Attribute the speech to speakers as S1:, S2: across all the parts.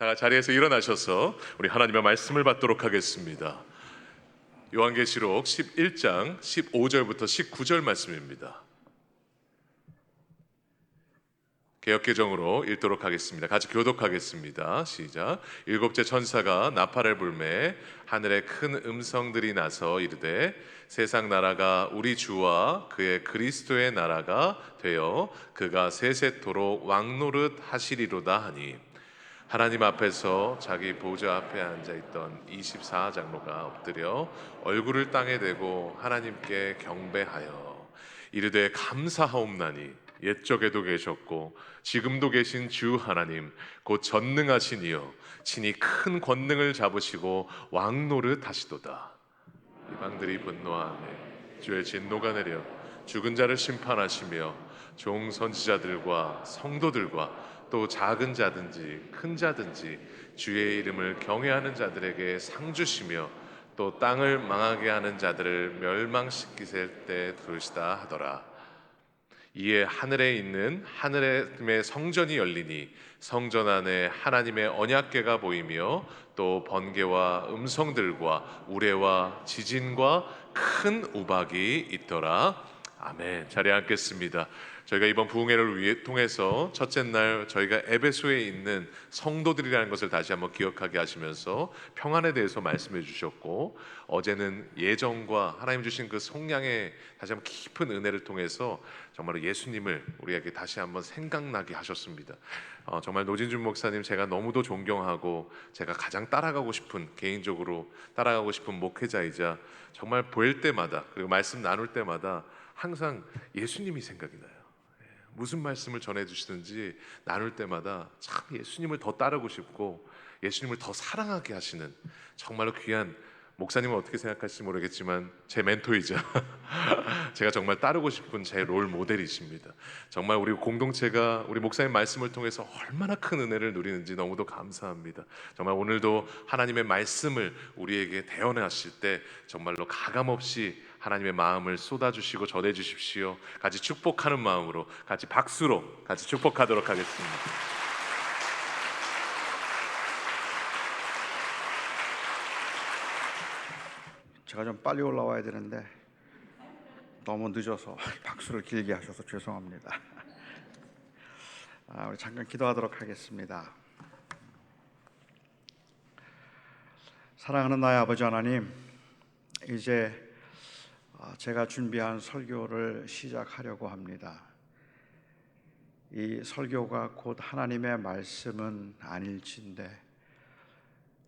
S1: 다 자리에서 일어나셔서 우리 하나님의 말씀을 받도록 하겠습니다. 요한계시록 11장 15절부터 19절 말씀입니다. 개역개정으로 읽도록 하겠습니다. 같이 교독하겠습니다. 시작. 일곱째 천사가 나팔을 불매 하늘에 큰 음성들이 나서 이르되 세상 나라가 우리 주와 그의 그리스도의 나라가 되어 그가 세세토록 왕노릇 하시리로다 하니 하나님 앞에서 자기 보좌 앞에 앉아있던 24장로가 엎드려 얼굴을 땅에 대고 하나님께 경배하여 이르되 감사하옵나니 옛적에도 계셨고 지금도 계신 주 하나님 곧 전능하신 이여 친히 큰 권능을 잡으시고 왕노릇 하시도다. 이방들이 분노하매 주의 진노가 내려 죽은 자를 심판하시며 종 선지자들과 성도들과 또 작은 자든지 큰 자든지 주의 이름을 경외하는 자들에게 상 주시며 또 땅을 망하게 하는 자들을 멸망시키실 때 그러시다 하더라. 이에 하늘에 있는 하나님의 성전이 열리니 성전 안에 하나님의 언약궤가 보이며 또 번개와 음성들과 우레와 지진과 큰 우박이 있더라. 아멘. 자리에 앉겠습니다. 저희가 이번 부흥회를 통해서 첫째 날 저희가 에베소에 있는 성도들이라는 것을 다시 한번 기억하게 하시면서 평안에 대해서 말씀해 주셨고, 어제는 예정과 하나님 주신 그 성량의 다시 한번 깊은 은혜를 통해서 정말로 예수님을 우리에게 다시 한번 생각나게 하셨습니다. 정말 노진준 목사님 제가 너무도 존경하고 제가 가장 따라가고 싶은, 개인적으로 따라가고 싶은 목회자이자 정말 볼 때마다 그리고 말씀 나눌 때마다 항상 예수님이 생각이 나요. 무슨 말씀을 전해주시든지 나눌 때마다 참 예수님을 더 따르고 싶고 예수님을 더 사랑하게 하시는 정말로 귀한, 목사님은 어떻게 생각하실지 모르겠지만 제 멘토이자 제가 정말 따르고 싶은 제 롤 모델이십니다. 정말 우리 공동체가 우리 목사님 말씀을 통해서 얼마나 큰 은혜를 누리는지 너무도 감사합니다. 정말 오늘도 하나님의 말씀을 우리에게 대언하실 때 정말로 가감없이 하나님의 마음을 쏟아주시고 전해주십시오. 같이 축복하는 마음으로 같이 박수로 같이 축복하도록 하겠습니다.
S2: 제가 좀 빨리 올라와야 되는데 너무 늦어서 박수를 길게 하셔서 죄송합니다. 우리 잠깐 기도하도록 하겠습니다. 사랑하는 나의 아버지 하나님, 이제 제가 준비한 설교를 시작하려고 합니다. 이 설교가 곧 하나님의 말씀은 아닐진데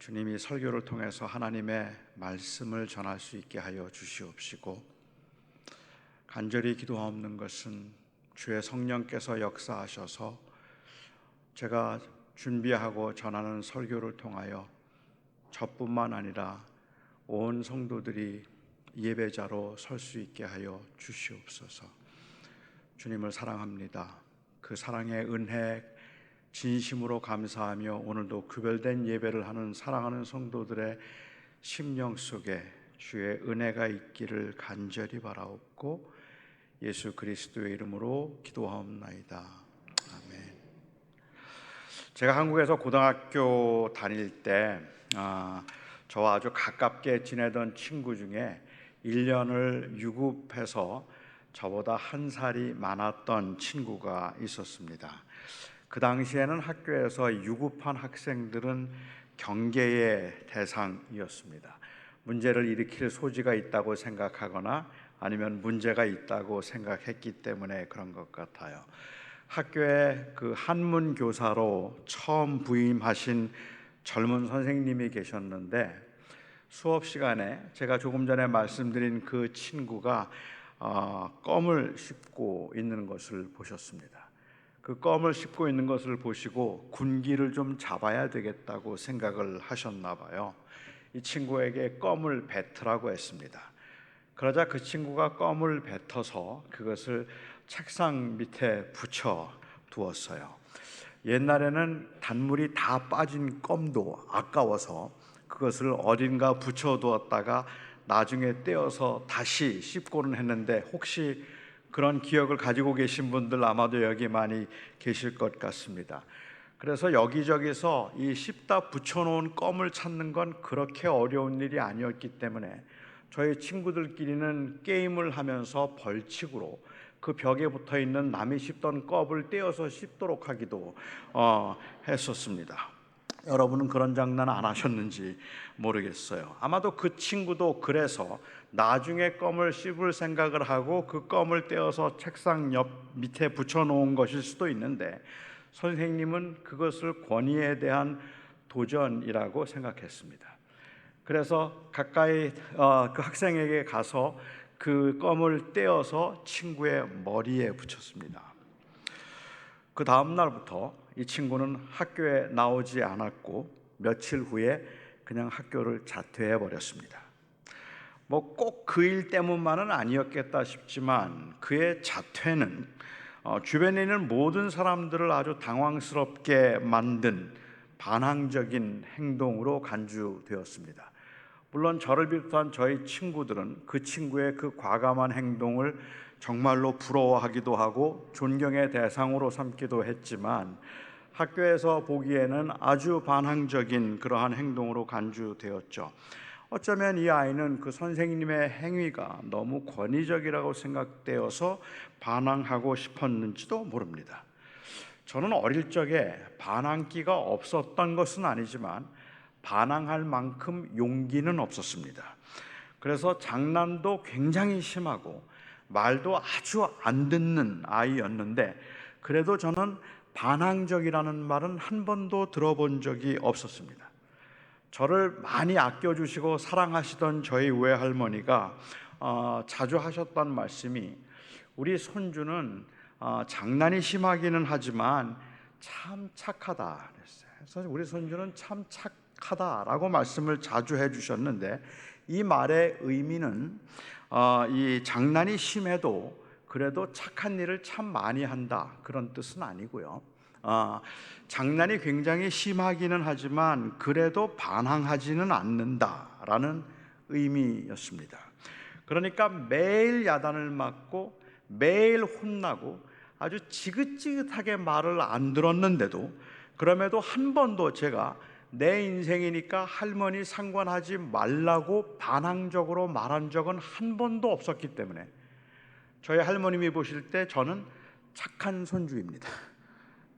S2: 주님이 설교를 통해서 하나님의 말씀을 전할 수 있게 하여 주시옵시고, 간절히 기도하옵는 것은 주의 성령께서 역사하셔서 제가 준비하고 전하는 설교를 통하여 저뿐만 아니라 온 성도들이 예배자로 설 수 있게 하여 주시옵소서. 주님을 사랑합니다. 그 사랑의 은혜 진심으로 감사하며 오늘도 구별된 예배를 하는 사랑하는 성도들의 심령 속에 주의 은혜가 있기를 간절히 바라옵고 예수 그리스도의 이름으로 기도하옵나이다. 아멘. 제가 한국에서 고등학교 다닐 때 저와 아주 가깝게 지내던 친구 중에 1년을 유급해서 저보다 한 살이 많았던 친구가 있었습니다. 그 당시에는 학교에서 유급한 학생들은 경계의 대상이었습니다. 문제를 일으킬 소지가 있다고 생각하거나 아니면 문제가 있다고 생각했기 때문에 그런 것 같아요. 학교에 그 한문 교사로 처음 부임하신 젊은 선생님이 계셨는데 수업 시간에 제가 조금 전에 말씀드린 그 친구가 껌을 씹고 있는 것을 보셨습니다. 그 껌을 씹고 있는 것을 보시고 군기를 좀 잡아야 되겠다고 생각을 하셨나 봐요. 이 친구에게 껌을 뱉으라고 했습니다. 그러자 그 친구가 껌을 뱉어서 그것을 책상 밑에 붙여 두었어요. 옛날에는 단물이 다 빠진 껌도 아까워서 그것을 어딘가 붙여 두었다가 나중에 떼어서 다시 씹고는 했는데, 혹시 그런 기억을 가지고 계신 분들 아마도 여기 많이 계실 것 같습니다. 그래서 여기저기서 이 씹다 붙여놓은 껌을 찾는 건 그렇게 어려운 일이 아니었기 때문에 저희 친구들끼리는 게임을 하면서 벌칙으로 그 벽에 붙어 있는 남이 씹던 껌을 떼어서 씹도록 하기도 했었습니다. 여러분은 그런 장난 안 하셨는지 모르겠어요. 아마도 그 친구도 그래서 나중에 껌을 씹을 생각을 하고 그 껌을 떼어서 책상 옆 밑에 붙여놓은 것일 수도 있는데, 선생님은 그것을 권위에 대한 도전이라고 생각했습니다. 그래서 가까이 그 학생에게 가서 그 껌을 떼어서 친구의 머리에 붙였습니다. 그 다음 날부터 이 친구는 학교에 나오지 않았고 며칠 후에 그냥 학교를 자퇴해 버렸습니다. 뭐 꼭 그 일 때문만은 아니었겠다 싶지만 그의 자퇴는 주변에 있는 모든 사람들을 아주 당황스럽게 만든 반항적인 행동으로 간주되었습니다. 물론 저를 비롯한 저희 친구들은 그 친구의 그 과감한 행동을 정말로 부러워하기도 하고 존경의 대상으로 삼기도 했지만, 학교에서 보기에는 아주 반항적인 그러한 행동으로 간주되었죠. 어쩌면 이 아이는 그 선생님의 행위가 너무 권위적이라고 생각되어서 반항하고 싶었는지도 모릅니다. 저는 어릴 적에 반항기가 없었던 것은 아니지만 반항할 만큼 용기는 없었습니다. 그래서 장난도 굉장히 심하고 말도 아주 안 듣는 아이였는데, 그래도 저는 반항적이라는 말은 한 번도 들어본 적이 없었습니다. 저를 많이 아껴주시고 사랑하시던 저희 외할머니가 자주 하셨던 말씀이, 우리 손주는 장난이 심하기는 하지만 참 착하다 그랬어요. 그래서 우리 손주는 참 착하다라고 말씀을 자주 해주셨는데, 이 말의 의미는 이 장난이 심해도 그래도 착한 일을 참 많이 한다, 그런 뜻은 아니고요. 장난이 굉장히 심하기는 하지만 그래도 반항하지는 않는다라는 의미였습니다. 그러니까 매일 야단을 맞고 매일 혼나고 아주 지긋지긋하게 말을 안 들었는데도, 그럼에도 한 번도 제가 내 인생이니까 할머니 상관하지 말라고 반항적으로 말한 적은 한 번도 없었기 때문에 저희 할머님이 보실 때 저는 착한 손주입니다.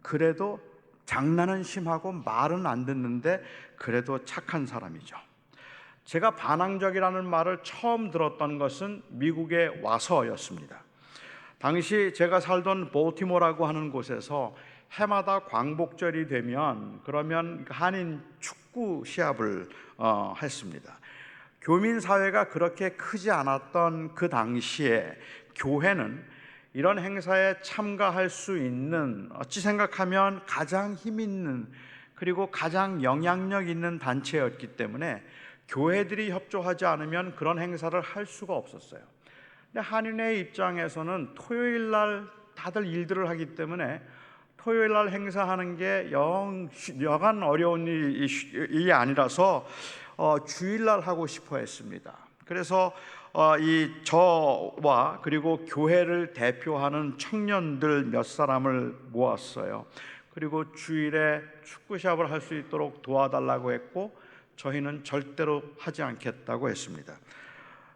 S2: 그래도 장난은 심하고 말은 안 듣는데 그래도 착한 사람이죠. 제가 반항적이라는 말을 처음 들었던 것은 미국에 와서였습니다. 당시 제가 살던 볼티모어라고 하는 곳에서 해마다 광복절이 되면 그러면 한인 축구 시합을 했습니다. 교민 사회가 그렇게 크지 않았던 그 당시에 교회는 이런 행사에 참가할 수 있는, 어찌 생각하면 가장 힘 있는 그리고 가장 영향력 있는 단체였기 때문에 교회들이 협조하지 않으면 그런 행사를 할 수가 없었어요. 근데 한인의 입장에서는 토요일 날 다들 일들을 하기 때문에 토요일 날 행사하는 게 여간 어려운 일이 아니라서 주일 날 하고 싶어 했습니다. 그래서 이 저와 그리고 교회를 대표하는 청년들 몇 사람을 모았어요. 그리고 주일에 축구 시합을 할 수 있도록 도와달라고 했고, 저희는 절대로 하지 않겠다고 했습니다.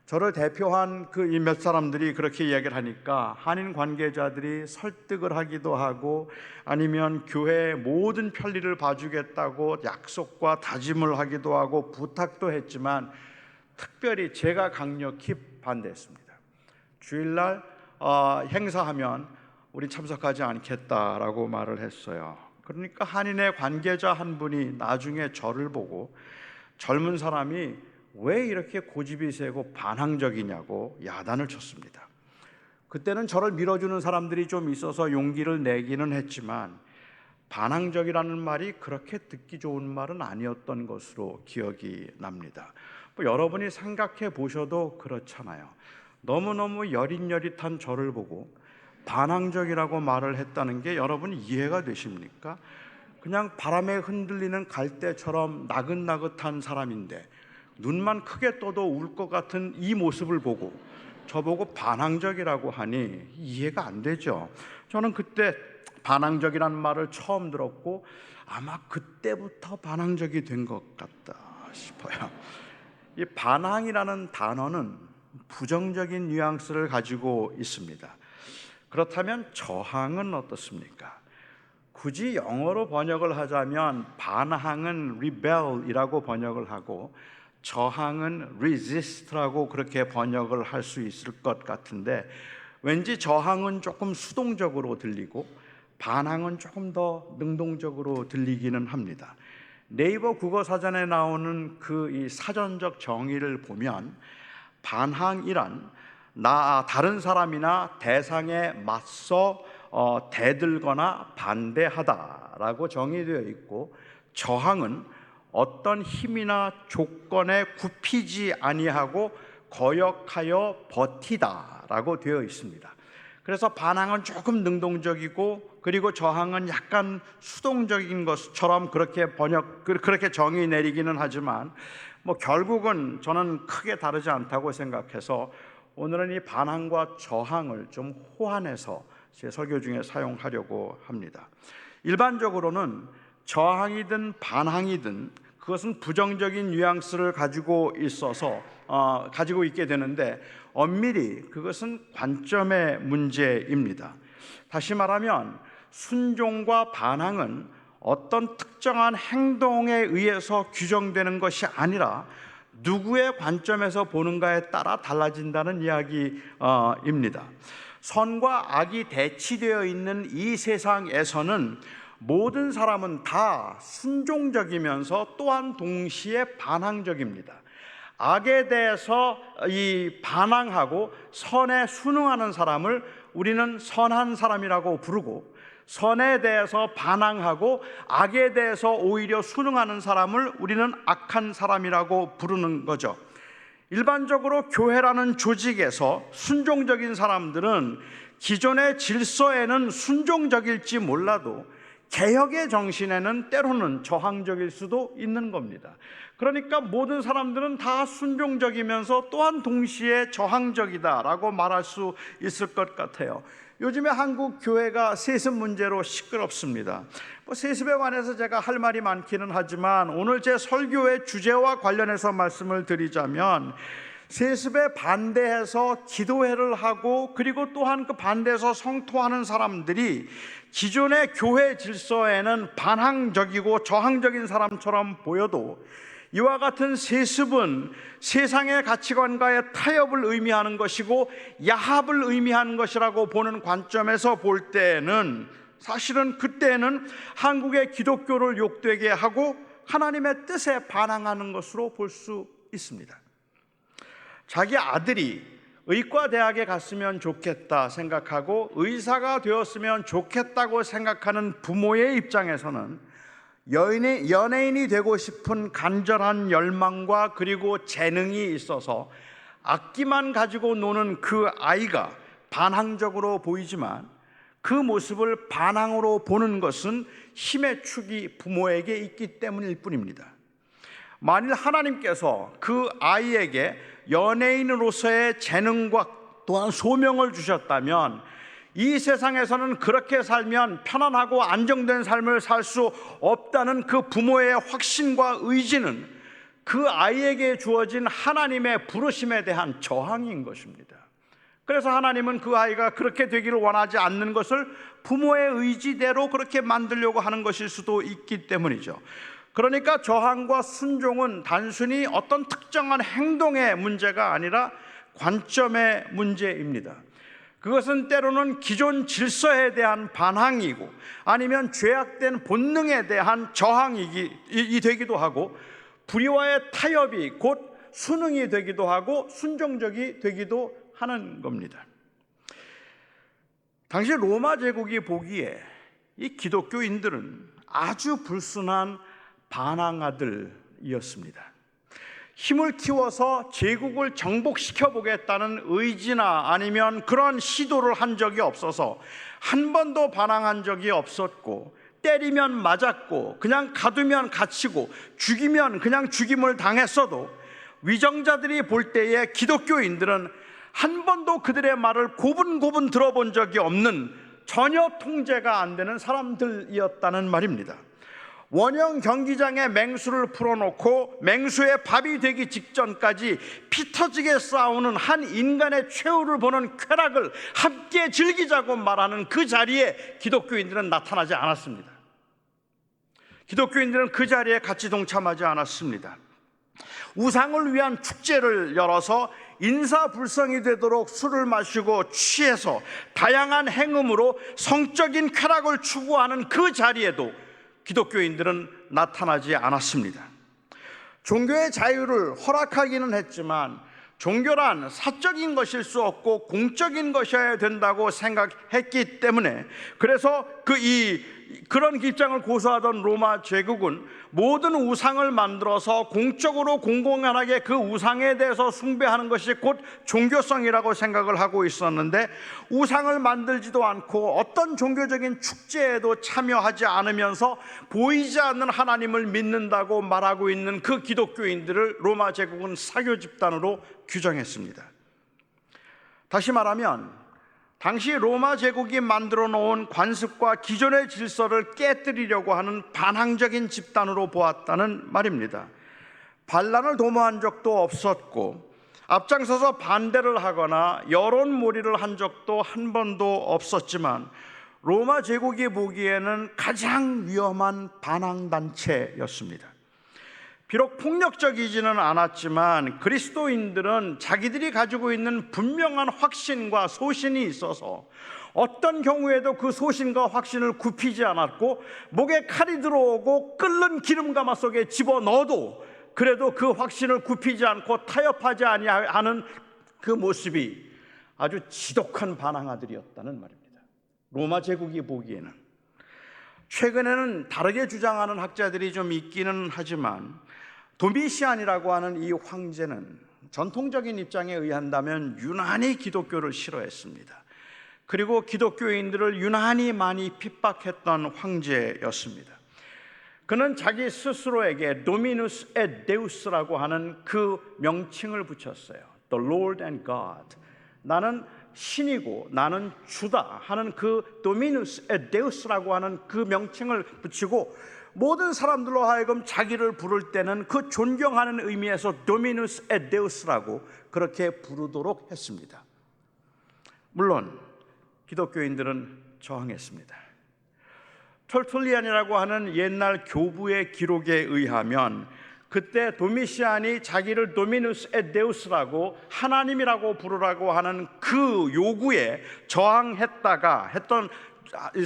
S2: 저를 대표한 그 몇 사람들이 그렇게 이야기를 하니까 한인 관계자들이 설득을 하기도 하고 아니면 교회의 모든 편리를 봐주겠다고 약속과 다짐을 하기도 하고 부탁도 했지만, 특별히 제가 강력히 반대했습니다. 주일날 행사하면 우리 참석하지 않겠다라고 말을 했어요. 그러니까 한인의 관계자 한 분이 나중에 저를 보고 젊은 사람이 왜 이렇게 고집이 세고 반항적이냐고 야단을 쳤습니다. 그때는 저를 밀어주는 사람들이 좀 있어서 용기를 내기는 했지만 반항적이라는 말이 그렇게 듣기 좋은 말은 아니었던 것으로 기억이 납니다. 여러분이 생각해 보셔도 그렇잖아요. 너무너무 여릿여릿한 저를 보고 반항적이라고 말을 했다는 게 여러분 이해가 되십니까? 그냥 바람에 흔들리는 갈대처럼 나긋나긋한 사람인데 눈만 크게 떠도 울 것 같은 이 모습을 보고 저보고 반항적이라고 하니 이해가 안 되죠. 저는 그때 반항적이라는 말을 처음 들었고 아마 그때부터 반항적이 된 것 같다 싶어요. 이 반항이라는 단어는 부정적인 뉘앙스를 가지고 있습니다. 그렇다면 저항은 어떻습니까? 굳이 영어로 번역을 하자면 반항은 rebel이라고 번역을 하고 저항은 resist라고 그렇게 번역을 할 수 있을 것 같은데, 왠지 저항은 조금 수동적으로 들리고 반항은 조금 더 능동적으로 들리기는 합니다. 네이버 국어사전에 나오는 그 이 사전적 정의를 보면 반항이란 다른 사람이나 대상에 맞서 대들거나 반대하다라고 정의되어 있고, 저항은 어떤 힘이나 조건에 굽히지 아니하고 거역하여 버티다라고 되어 있습니다. 그래서 반항은 조금 능동적이고, 그리고 저항은 약간 수동적인 것처럼 그렇게 정의 내리기는 하지만 결국은 저는 크게 다르지 않다고 생각해서 오늘은 이 반항과 저항을 좀 호환해서 제 설교 중에 사용하려고 합니다. 일반적으로는 저항이든 반항이든 그것은 부정적인 뉘앙스를 가지고 있게 되는데, 엄밀히 그것은 관점의 문제입니다. 다시 말하면 순종과 반항은 어떤 특정한 행동에 의해서 규정되는 것이 아니라 누구의 관점에서 보는가에 따라 달라진다는 이야기입니다. 선과 악이 대치되어 있는 이 세상에서는 모든 사람은 다 순종적이면서 또한 동시에 반항적입니다. 악에 대해서 반항하고 선에 순응하는 사람을 우리는 선한 사람이라고 부르고, 선에 대해서 반항하고 악에 대해서 오히려 순응하는 사람을 우리는 악한 사람이라고 부르는 거죠. 일반적으로 교회라는 조직에서 순종적인 사람들은 기존의 질서에는 순종적일지 몰라도 개혁의 정신에는 때로는 저항적일 수도 있는 겁니다. 그러니까 모든 사람들은 다 순종적이면서 또한 동시에 저항적이다라고 말할 수 있을 것 같아요. 요즘에 한국 교회가 세습 문제로 시끄럽습니다. 세습에 관해서 제가 할 말이 많기는 하지만 오늘 제 설교의 주제와 관련해서 말씀을 드리자면, 세습에 반대해서 기도회를 하고 그리고 또한 그 반대해서 성토하는 사람들이 기존의 교회 질서에는 반항적이고 저항적인 사람처럼 보여도, 이와 같은 세습은 세상의 가치관과의 타협을 의미하는 것이고 야합을 의미하는 것이라고 보는 관점에서 볼 때는, 사실은 그때는 한국의 기독교를 욕되게 하고 하나님의 뜻에 반항하는 것으로 볼 수 있습니다. 자기 아들이 의과대학에 갔으면 좋겠다 생각하고 의사가 되었으면 좋겠다고 생각하는 부모의 입장에서는 연예인이 되고 싶은 간절한 열망과 그리고 재능이 있어서 악기만 가지고 노는 그 아이가 반항적으로 보이지만, 그 모습을 반항으로 보는 것은 힘의 축이 부모에게 있기 때문일 뿐입니다. 만일 하나님께서 그 아이에게 연예인으로서의 재능과 또한 소명을 주셨다면, 이 세상에서는 그렇게 살면 편안하고 안정된 삶을 살 수 없다는 그 부모의 확신과 의지는 그 아이에게 주어진 하나님의 부르심에 대한 저항인 것입니다. 그래서 하나님은 그 아이가 그렇게 되기를 원하지 않는 것을 부모의 의지대로 그렇게 만들려고 하는 것일 수도 있기 때문이죠. 그러니까 저항과 순종은 단순히 어떤 특정한 행동의 문제가 아니라 관점의 문제입니다. 그것은 때로는 기존 질서에 대한 반항이고, 아니면 죄악된 본능에 대한 저항이 되기도 하고, 불의와의 타협이 곧 순응이 되기도 하고 순종적이 되기도 하는 겁니다. 당시 로마 제국이 보기에 이 기독교인들은 아주 불순한 반항아들이었습니다. 힘을 키워서 제국을 정복시켜 보겠다는 의지나 아니면 그런 시도를 한 적이 없어서 한 번도 반항한 적이 없었고, 때리면 맞았고 그냥 가두면 갇히고 죽이면 그냥 죽임을 당했어도 위정자들이 볼 때에 기독교인들은 한 번도 그들의 말을 고분고분 들어본 적이 없는 전혀 통제가 안 되는 사람들이었다는 말입니다. 원형 경기장에 맹수를 풀어놓고 맹수의 밥이 되기 직전까지 피 터지게 싸우는 한 인간의 최후를 보는 쾌락을 함께 즐기자고 말하는 그 자리에 기독교인들은 나타나지 않았습니다. 기독교인들은 그 자리에 같이 동참하지 않았습니다. 우상을 위한 축제를 열어서 인사불성이 되도록 술을 마시고 취해서 다양한 행음으로 성적인 쾌락을 추구하는 그 자리에도 기독교인들은 나타나지 않았습니다. 종교의 자유를 허락하기는 했지만 종교란 사적인 것일 수 없고 공적인 것이어야 된다고 생각했기 때문에, 그래서 그런 입장을 고수하던 로마 제국은 모든 우상을 만들어서 공적으로 공공연하게 그 우상에 대해서 숭배하는 것이 곧 종교성이라고 생각을 하고 있었는데, 우상을 만들지도 않고 어떤 종교적인 축제에도 참여하지 않으면서 보이지 않는 하나님을 믿는다고 말하고 있는 그 기독교인들을 로마 제국은 사교 집단으로 규정했습니다. 다시 말하면 당시 로마 제국이 만들어 놓은 관습과 기존의 질서를 깨뜨리려고 하는 반항적인 집단으로 보았다는 말입니다. 반란을 도모한 적도 없었고 앞장서서 반대를 하거나 여론몰이를 한 적도 한 번도 없었지만 로마 제국이 보기에는 가장 위험한 반항단체였습니다. 비록 폭력적이지는 않았지만 그리스도인들은 자기들이 가지고 있는 분명한 확신과 소신이 있어서 어떤 경우에도 그 소신과 확신을 굽히지 않았고, 목에 칼이 들어오고 끓는 기름가마 속에 집어넣어도 그래도 그 확신을 굽히지 않고 타협하지 아니하는 그 모습이 아주 지독한 반항아들이었다는 말입니다. 로마 제국이 보기에는. 최근에는 다르게 주장하는 학자들이 좀 있기는 하지만 도미시안이라고 하는 이 황제는 전통적인 입장에 의한다면 유난히 기독교를 싫어했습니다. 그리고 기독교인들을 유난히 많이 핍박했던 황제였습니다. 그는 자기 스스로에게 도미누스 에 데우스라고 하는 그 명칭을 붙였어요. The Lord and God. 나는 신이고 나는 주다 하는 그 도미누스 에 데우스라고 하는 그 명칭을 붙이고, 모든 사람들로 하여금 자기를 부를 때는 그 존경하는 의미에서 도미누스 에 데우스라고 그렇게 부르도록 했습니다. 물론 기독교인들은 저항했습니다. 털툴리안이라고 하는 옛날 교부의 기록에 의하면 그때 도미시안이 자기를 도미누스 에 데우스라고 하나님이라고 부르라고 하는 그 요구에 저항했다가 했던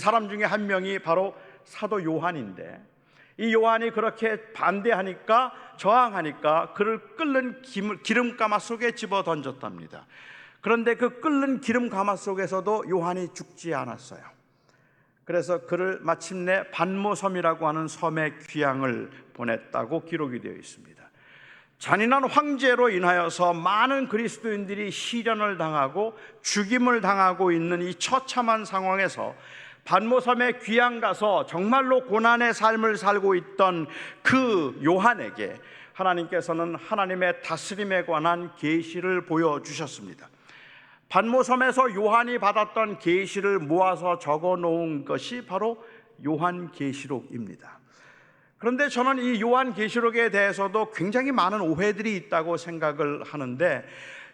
S2: 사람 중에 한 명이 바로 사도 요한인데, 이 요한이 그렇게 반대하니까 저항하니까 그를 끓는 기름가마 속에 집어 던졌답니다. 그런데 그 끓는 기름가마 속에서도 요한이 죽지 않았어요. 그래서 그를 마침내 반모섬이라고 하는 섬에 귀향을 보냈다고 기록이 되어 있습니다. 잔인한 황제로 인하여서 많은 그리스도인들이 시련을 당하고 죽임을 당하고 있는 이 처참한 상황에서 반모섬에 귀양 가서 정말로 고난의 삶을 살고 있던 그 요한에게 하나님께서는 하나님의 다스림에 관한 계시를 보여주셨습니다. 반모섬에서 요한이 받았던 계시를 모아서 적어 놓은 것이 바로 요한계시록입니다. 그런데 저는 이 요한계시록에 대해서도 굉장히 많은 오해들이 있다고 생각을 하는데,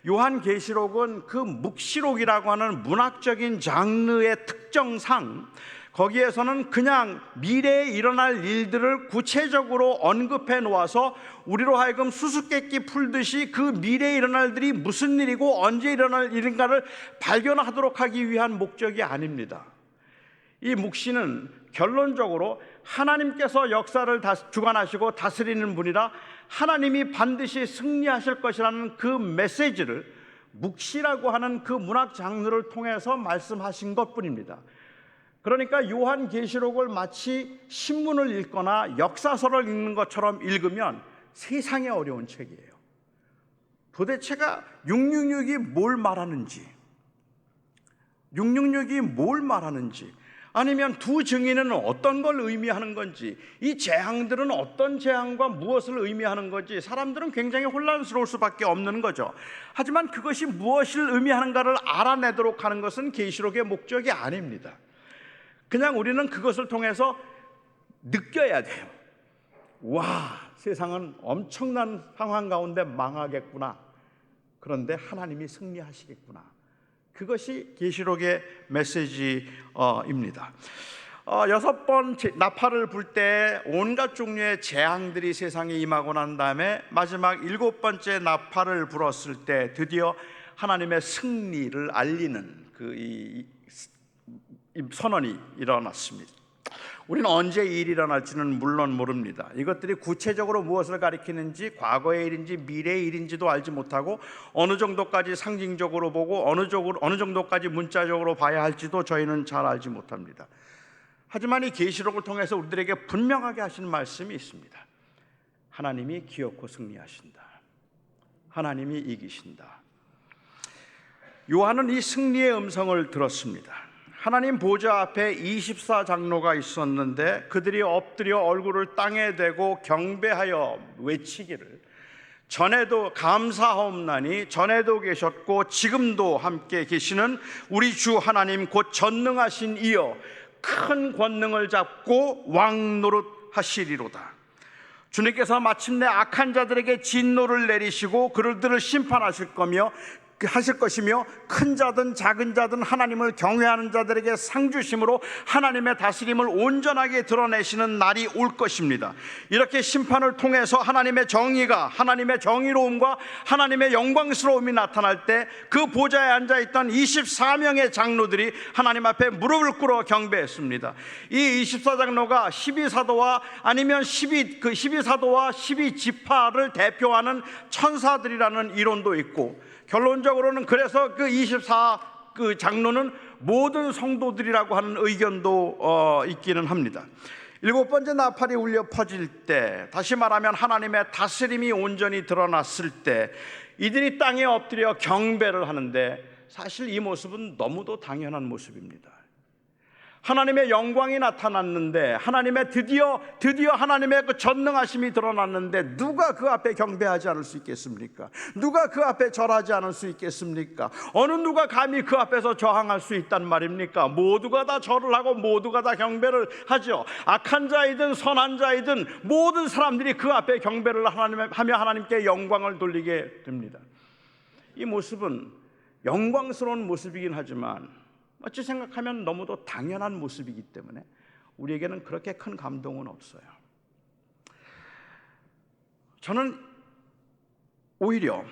S2: 요한계시록은 그 묵시록이라고 하는 문학적인 장르의 특정상 거기에서는 그냥 미래에 일어날 일들을 구체적으로 언급해 놓아서 우리로 하여금 수수께끼 풀듯이 그 미래에 일어날 일이 무슨 일이고 언제 일어날 일인가를 발견하도록 하기 위한 목적이 아닙니다. 이 묵시는 결론적으로 하나님께서 역사를 주관하시고 다스리는 분이라 하나님이 반드시 승리하실 것이라는 그 메시지를 묵시라고 하는 그 문학 장르를 통해서 말씀하신 것뿐입니다. 그러니까 요한계시록을 마치 신문을 읽거나 역사서를 읽는 것처럼 읽으면 세상에 어려운 책이에요. 도대체가 666이 뭘 말하는지, 666이 뭘 말하는지, 아니면 두 증인은 어떤 걸 의미하는 건지, 이 재앙들은 어떤 재앙과 무엇을 의미하는 건지 사람들은 굉장히 혼란스러울 수밖에 없는 거죠. 하지만 그것이 무엇을 의미하는가를 알아내도록 하는 것은 계시록의 목적이 아닙니다. 그냥 우리는 그것을 통해서 느껴야 돼요. 와, 세상은 엄청난 상황 가운데 망하겠구나. 그런데 하나님이 승리하시겠구나. 그것이 계시록의 메시지입니다. 6번 나팔을 불 때 온갖 종류의 재앙들이 세상에 임하고 난 다음에 마지막 7번째 나팔을 불었을 때 드디어 하나님의 승리를 알리는 이 선언이 일어났습니다. 우리는 언제 이 일이 일어날지는 물론 모릅니다. 이것들이 구체적으로 무엇을 가리키는지, 과거의 일인지 미래의 일인지도 알지 못하고 어느 정도까지 상징적으로 보고 어느 정도까지 문자적으로 봐야 할지도 저희는 잘 알지 못합니다. 하지만 이 계시록을 통해서 우리들에게 분명하게 하시는 말씀이 있습니다. 하나님이 기어코 승리하신다. 하나님이 이기신다. 요한은 이 승리의 음성을 들었습니다. 하나님 보좌 앞에 24장로가 있었는데 그들이 엎드려 얼굴을 땅에 대고 경배하여 외치기를, 전에도 감사하옵나니 전에도 계셨고 지금도 함께 계시는 우리 주 하나님 곧 전능하신 이여 큰 권능을 잡고 왕노릇 하시리로다. 주님께서 마침내 악한 자들에게 진노를 내리시고 그들을 심판하실 것이며 큰 자든 작은 자든 하나님을 경외하는 자들에게 상 주심으로 하나님의 다스림을 온전하게 드러내시는 날이 올 것입니다. 이렇게 심판을 통해서 하나님의 정의가, 하나님의 정의로움과 하나님의 영광스러움이 나타날 때 그 보좌에 앉아있던 24명의 장로들이 하나님 앞에 무릎을 꿇어 경배했습니다. 이 24장로가 12사도와 아니면 12사도와 12지파를 대표하는 천사들이라는 이론도 있고, 결론적으로는 그래서 그 24장로는 모든 성도들이라고 하는 의견도 있기는 합니다. 7번째 나팔이 울려 퍼질 때, 다시 말하면 하나님의 다스림이 온전히 드러났을 때 이들이 땅에 엎드려 경배를 하는데, 사실 이 모습은 너무도 당연한 모습입니다. 하나님의 영광이 나타났는데, 하나님의 드디어 하나님의 그 전능하심이 드러났는데 누가 그 앞에 경배하지 않을 수 있겠습니까? 누가 그 앞에 절하지 않을 수 있겠습니까? 어느 누가 감히 그 앞에서 저항할 수 있단 말입니까? 모두가 다 절을 하고 모두가 다 경배를 하죠. 악한 자이든 선한 자이든 모든 사람들이 그 앞에 경배를 하며 하나님께 영광을 돌리게 됩니다. 이 모습은 영광스러운 모습이긴 하지만 어찌 생각하면 너무도 당연한 모습이기 때문에 우리에게는 그렇게 큰 감동은 없어요. 저는 오히려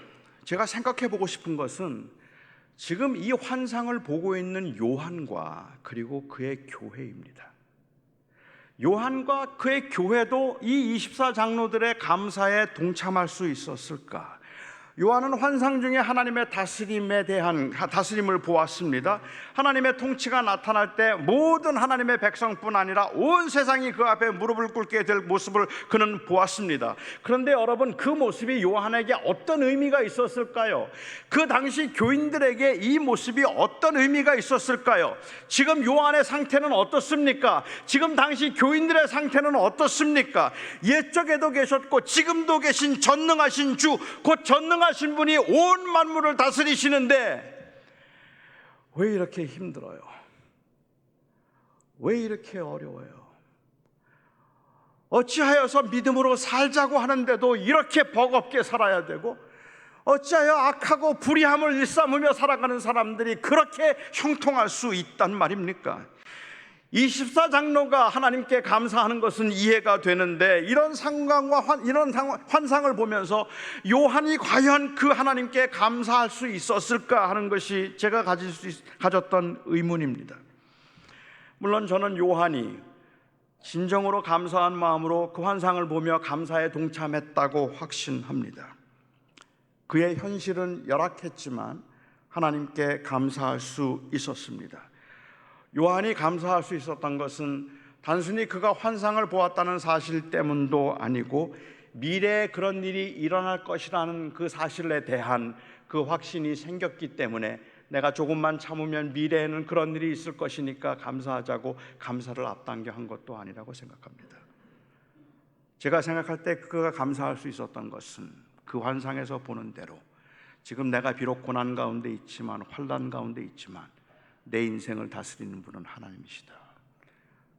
S2: 제가 생각해 보고 싶은 것은 지금 이 환상을 보고 있는 요한과 그리고 그의 교회입니다. 요한과 그의 교회도 이 24장로들의 감사에 동참할 수 있었을까? 요한은 환상 중에 하나님의 다스림에 대한 다스림을 보았습니다. 하나님의 통치가 나타날 때 모든 하나님의 백성뿐 아니라 온 세상이 그 앞에 무릎을 꿇게 될 모습을 그는 보았습니다. 그런데 여러분, 그 모습이 요한에게 어떤 의미가 있었을까요? 그 당시 교인들에게 이 모습이 어떤 의미가 있었을까요? 지금 요한의 상태는 어떻습니까? 지금 당시 교인들의 상태는 어떻습니까? 옛적에도 계셨고 지금도 계신 전능하신 주, 곧 전능하신 분이 온 만물을 다스리시는데 왜 이렇게 힘들어요? 왜 이렇게 어려워요? 어찌하여서 믿음으로 살자고 하는데도 이렇게 버겁게 살아야 되고, 어찌하여 악하고 불의함을 일삼으며 살아가는 사람들이 그렇게 형통할 수 있단 말입니까? 24장로가 하나님께 감사하는 것은 이해가 되는데, 이런 상황과 이런 환상을 보면서 요한이 과연 그 하나님께 감사할 수 있었을까 하는 것이 제가 가졌던 의문입니다. 물론 저는 요한이 진정으로 감사한 마음으로 그 환상을 보며 감사에 동참했다고 확신합니다. 그의 현실은 열악했지만 하나님께 감사할 수 있었습니다. 요한이 감사할 수 있었던 것은 단순히 그가 환상을 보았다는 사실 때문도 아니고, 미래에 그런 일이 일어날 것이라는 그 사실에 대한 그 확신이 생겼기 때문에 내가 조금만 참으면 미래에는 그런 일이 있을 것이니까 감사하자고 감사를 앞당겨 한 것도 아니라고 생각합니다. 제가 생각할 때 그가 감사할 수 있었던 것은 그 환상에서 보는 대로 지금 내가 비록 고난 가운데 있지만, 환난 가운데 있지만 내 인생을 다스리는 분은 하나님이시다.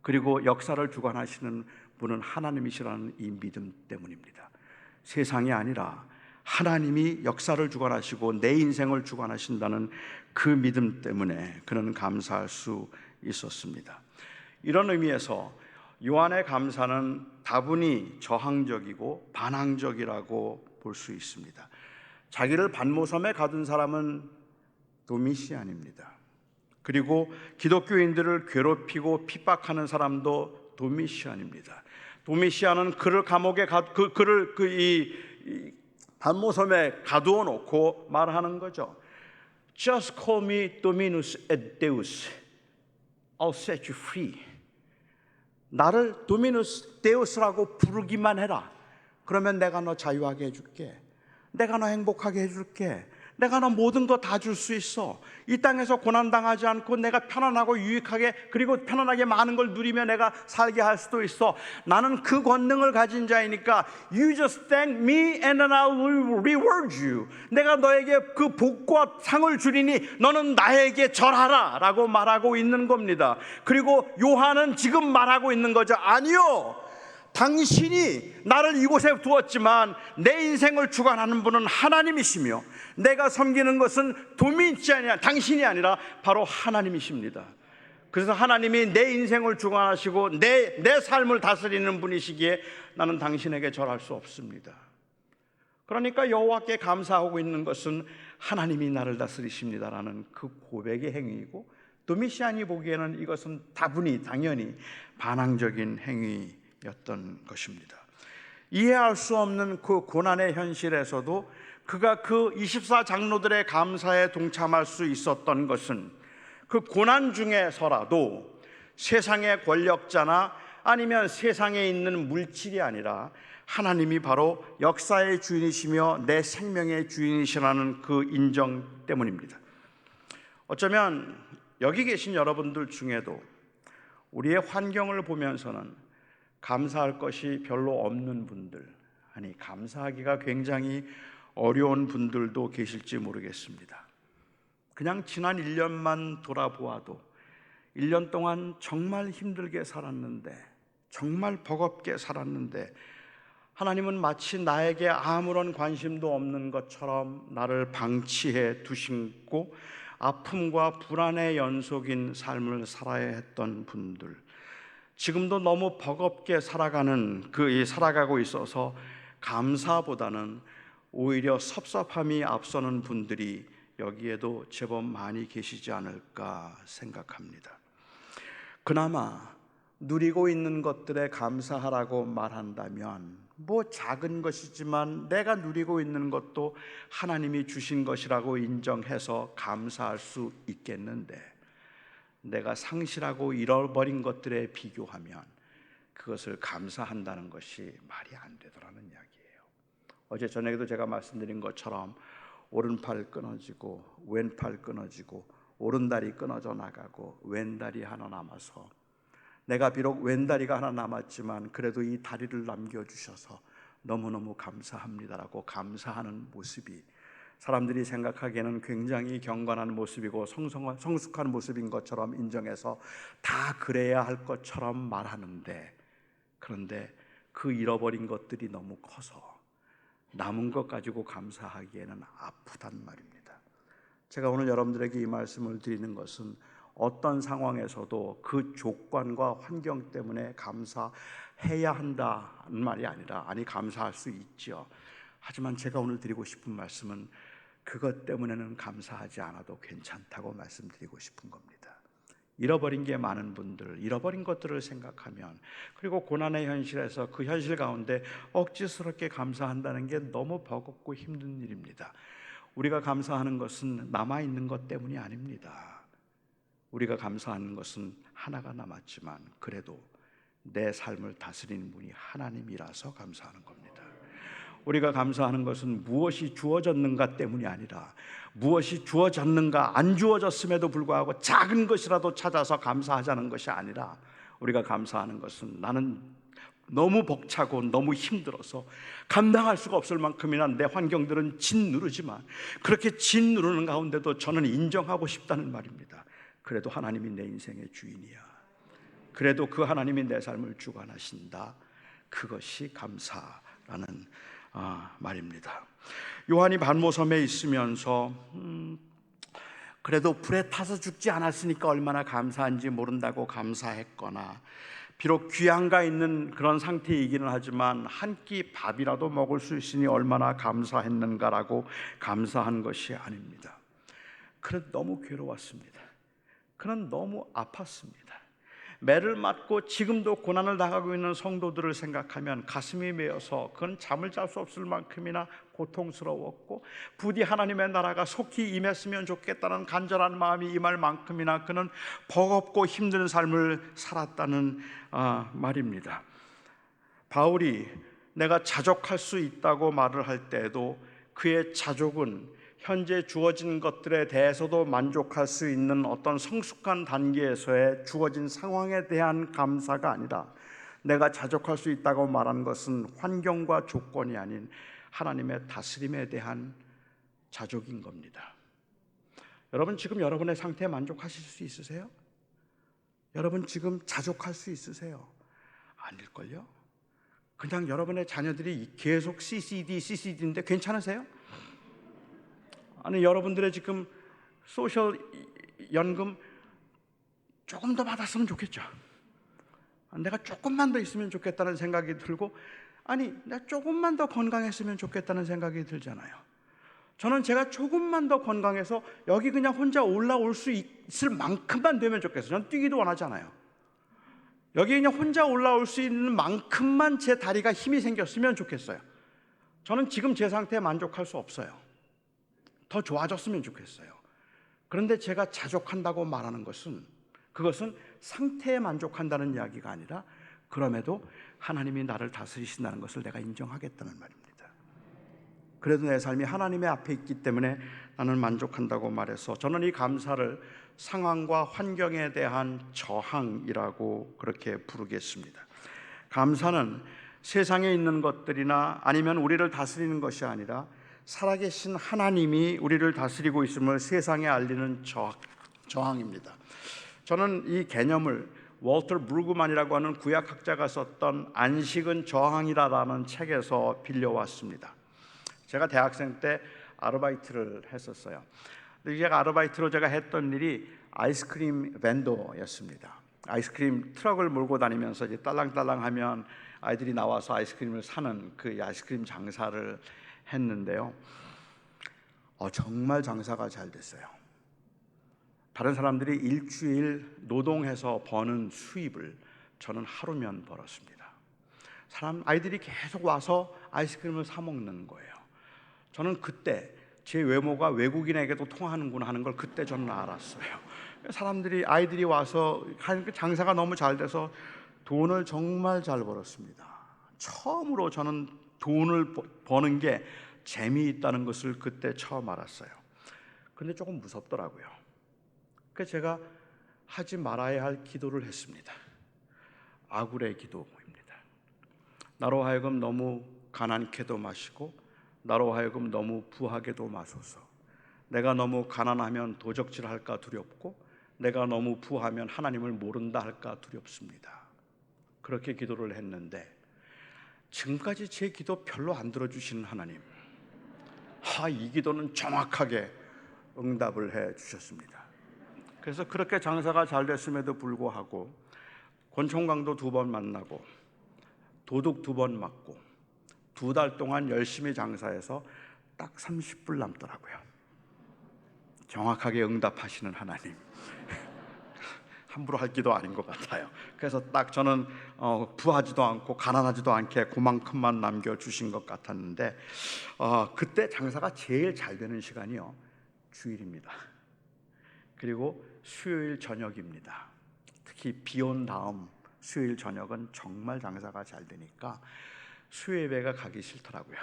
S2: 그리고 역사를 주관하시는 분은 하나님이시라는 이 믿음 때문입니다. 세상이 아니라 하나님이 역사를 주관하시고 내 인생을 주관하신다는 그 믿음 때문에 그는 감사할 수 있었습니다. 이런 의미에서 요한의 감사는 다분히 저항적이고 반항적이라고 볼 수 있습니다. 자기를 반모섬에 가둔 사람은 도미시안입니다. 그리고 기독교인들을 괴롭히고 핍박하는 사람도 도미시안입니다. 도미시안은 그를 감옥에 그를 이 반모섬에 가두어 놓고 말하는 거죠. Just call me Dominus et Deus. I'll set you free. 나를 도미누스 데우스라고 부르기만 해라. 그러면 내가 너 자유하게 해줄게. 내가 너 행복하게 해줄게. 내가 너 모든 거 다 줄 수 있어. 이 땅에서 고난당하지 않고 내가 편안하고 유익하게 그리고 편안하게 많은 걸 누리며 내가 살게 할 수도 있어. 나는 그 권능을 가진 자이니까 You just thank me and then I will reward you. 내가 너에게 그 복과 상을 주리니 너는 나에게 절하라 라고 말하고 있는 겁니다. 그리고 요한은 지금 말하고 있는 거죠. 아니요, 당신이 나를 이곳에 두었지만 내 인생을 주관하는 분은 하나님이시며 내가 섬기는 것은 당신이 아니라 바로 하나님이십니다. 그래서 하나님이 내 인생을 주관하시고 내 삶을 다스리는 분이시기에 나는 당신에게 절할 수 없습니다. 그러니까 여호와께 감사하고 있는 것은 하나님이 나를 다스리십니다라는 그 고백의 행위이고, 도미시안이 보기에는 이것은 다분히 당연히 반항적인 행위였던 것입니다. 이해할 수 없는 그 고난의 현실에서도 그가 그 24장로들의 감사에 동참할 수 있었던 것은 그 고난 중에서라도 세상의 권력자나 아니면 세상에 있는 물질이 아니라 하나님이 바로 역사의 주인이시며 내 생명의 주인이시라는 그 인정 때문입니다. 어쩌면 여기 계신 여러분들 중에도 우리의 환경을 보면서는 감사할 것이 별로 없는 분들, 아니 감사하기가 굉장히 어려운 분들도 계실지 모르겠습니다. 그냥 지난 1년만 돌아보아도 1년 동안 정말 힘들게 살았는데, 정말 버겁게 살았는데 하나님은 마치 나에게 아무런 관심도 없는 것처럼 나를 방치해 두시고 아픔과 불안의 연속인 삶을 살아야 했던 분들, 지금도 너무 버겁게 살아가고 있어서 감사보다는 오히려 섭섭함이 앞서는 분들이 여기에도 제법 많이 계시지 않을까 생각합니다. 그나마 누리고 있는 것들에 감사하라고 말한다면 뭐 작은 것이지만 내가 누리고 있는 것도 하나님이 주신 것이라고 인정해서 감사할 수 있겠는데, 내가 상실하고 잃어버린 것들에 비교하면 그것을 감사한다는 것이 말이 안 되더라는 이야기예요. 어제 저녁에도 제가 말씀드린 것처럼 오른팔 끊어지고 왼팔 끊어지고 오른다리 끊어져 나가고 왼다리 하나 남아서, 내가 비록 왼다리가 하나 남았지만 그래도 이 다리를 남겨주셔서 너무너무 감사합니다라고 감사하는 모습이 사람들이 생각하기에는 굉장히 경건한 모습이고 성숙한 모습인 것처럼 인정해서 다 그래야 할 것처럼 말하는데, 그런데 그 잃어버린 것들이 너무 커서 남은 것 가지고 감사하기에는 아프단 말입니다. 제가 오늘 여러분들에게 이 말씀을 드리는 것은 어떤 상황에서도 그 조건과 환경 때문에 감사해야 한다는 말이 아니라, 아니 감사할 수 있죠. 하지만 제가 오늘 드리고 싶은 말씀은 그것 때문에는 감사하지 않아도 괜찮다고 말씀드리고 싶은 겁니다. 잃어버린 게 많은 분들, 잃어버린 것들을 생각하면, 그리고 고난의 현실에서 그 현실 가운데 억지스럽게 감사한다는 게 너무 버겁고 힘든 일입니다. 우리가 감사하는 것은 남아있는 것 때문이 아닙니다. 우리가 감사하는 것은 하나가 남았지만 그래도 내 삶을 다스리는 분이 하나님이라서 감사하는 겁니다. 우리가 감사하는 것은 무엇이 주어졌는가 때문이 아니라, 무엇이 주어졌는가 안 주어졌음에도 불구하고 작은 것이라도 찾아서 감사하자는 것이 아니라, 우리가 감사하는 것은 나는 너무 벅차고 너무 힘들어서 감당할 수가 없을 만큼이나 내 환경들은 짓누르지만 그렇게 짓누르는 가운데도 저는 인정하고 싶다는 말입니다. 그래도 하나님이 내 인생의 주인이야. 그래도 그 하나님이 내 삶을 주관하신다. 그것이 감사라는 말입니다. 요한이 반모섬에 있으면서 그래도 불에 타서 죽지 않았으니까 얼마나 감사한지 모른다고 감사했거나, 비록 귀양가 있는 그런 상태이기는 하지만 한 끼 밥이라도 먹을 수 있으니 얼마나 감사했는가라고 감사한 것이 아닙니다. 그는 너무 괴로웠습니다. 그는 너무 아팠습니다. 매를 맞고 지금도 고난을 당하고 있는 성도들을 생각하면 가슴이 메어서 그는 잠을 잘 수 없을 만큼이나 고통스러웠고, 부디 하나님의 나라가 속히 임했으면 좋겠다는 간절한 마음이 임할 만큼이나 그는 버겁고 힘든 삶을 살았다는 말입니다. 바울이 내가 자족할 수 있다고 말을 할 때에도 그의 자족은 현재 주어진 것들에 대해서도 만족할 수 있는 어떤 성숙한 단계에서의 주어진 상황에 대한 감사가 아니라, 내가 자족할 수 있다고 말한 것은 환경과 조건이 아닌 하나님의 다스림에 대한 자족인 겁니다. 여러분, 지금 여러분의 상태에 만족하실 수 있으세요? 여러분 지금 자족할 수 있으세요? 아닐걸요? 그냥 여러분의 자녀들이 계속 CCD인데 괜찮으세요? 아니, 여러분들의 지금 소셜 연금 조금 더 받았으면 좋겠죠. 내가 조금만 더 있으면 좋겠다는 생각이 들고, 아니, 내가 조금만 더 건강했으면 좋겠다는 생각이 들잖아요. 저는 제가 조금만 더 건강해서 여기 그냥 혼자 올라올 수 있을 만큼만 되면 좋겠어요. 저는 뛰기도 원하잖아요. 여기 그냥 혼자 올라올 수 있는 만큼만 제 다리가 힘이 생겼으면 좋겠어요. 저는 지금 제 상태에 만족할 수 없어요. 더 좋아졌으면 좋겠어요. 그런데 제가 자족한다고 말하는 것은, 그것은 상태에 만족한다는 이야기가 아니라, 그럼에도 하나님이 나를 다스리신다는 것을 내가 인정하겠다는 말입니다. 그래도 내 삶이 하나님의 앞에 있기 때문에 나는 만족한다고 말해서, 저는 이 감사를 상황과 환경에 대한 저항이라고 그렇게 부르겠습니다. 감사는 세상에 있는 것들이나 아니면 우리를 다스리는 것이 아니라 살아계신 하나님이 우리를 다스리고 있음을 세상에 알리는 저항입니다. 저는 이 개념을 월터 브루그만이라고 하는 구약학자가 썼던 안식은 저항이라는 책에서 빌려왔습니다. 제가 대학생 때 아르바이트를 했었어요. 제가 아르바이트로 했던 일이 아이스크림 벤더였습니다. 아이스크림 트럭을 몰고 다니면서 이제 딸랑딸랑하면 아이들이 나와서 아이스크림을 사는 그 아이스크림 장사를 했는데요. 정말 장사가 잘 됐어요. 다른 사람들이 일주일 노동해서 버는 수입을 저는 하루면 벌었습니다. 아이들이 계속 와서 아이스크림을 사 먹는 거예요. 저는 그때 제 외모가 외국인에게도 통하는구나 하는 걸 그때 저는 알았어요. 아이들이 와서 하는 장사가 너무 잘 돼서 돈을 정말 잘 벌었습니다. 처음으로 저는 돈을 버는 게 재미있다는 것을 그때 처음 알았어요. 근데 조금 무섭더라고요. 그래서 제가 하지 말아야 할 기도를 했습니다. 아굴의 기도입니다. 나로 하여금 너무 가난케도 마시고, 나로 하여금 너무 부하게도 마소서. 내가 너무 가난하면 도적질할까 두렵고, 내가 너무 부하면 하나님을 모른다 할까 두렵습니다. 그렇게 기도를 했는데, 지금까지 제 기도 별로 안 들어주시는 하나님, 이 기도는 정확하게 응답을 해 주셨습니다. 그래서 그렇게 장사가 잘 됐음에도 불구하고 권총광도 2번 만나고 도둑 2번 맞고 2달 동안 열심히 장사해서 딱 30불 남더라고요. 정확하게 응답하시는 하나님, 함부로 할 기도 아닌 것 같아요. 그래서 딱 저는 부하지도 않고 가난하지도 않게 그만큼만 남겨주신 것 같았는데, 그때 장사가 제일 잘 되는 시간이요, 주일입니다. 그리고 수요일 저녁입니다. 특히 비 온 다음 수요일 저녁은 정말 장사가 잘 되니까 수요예배가 가기 싫더라고요.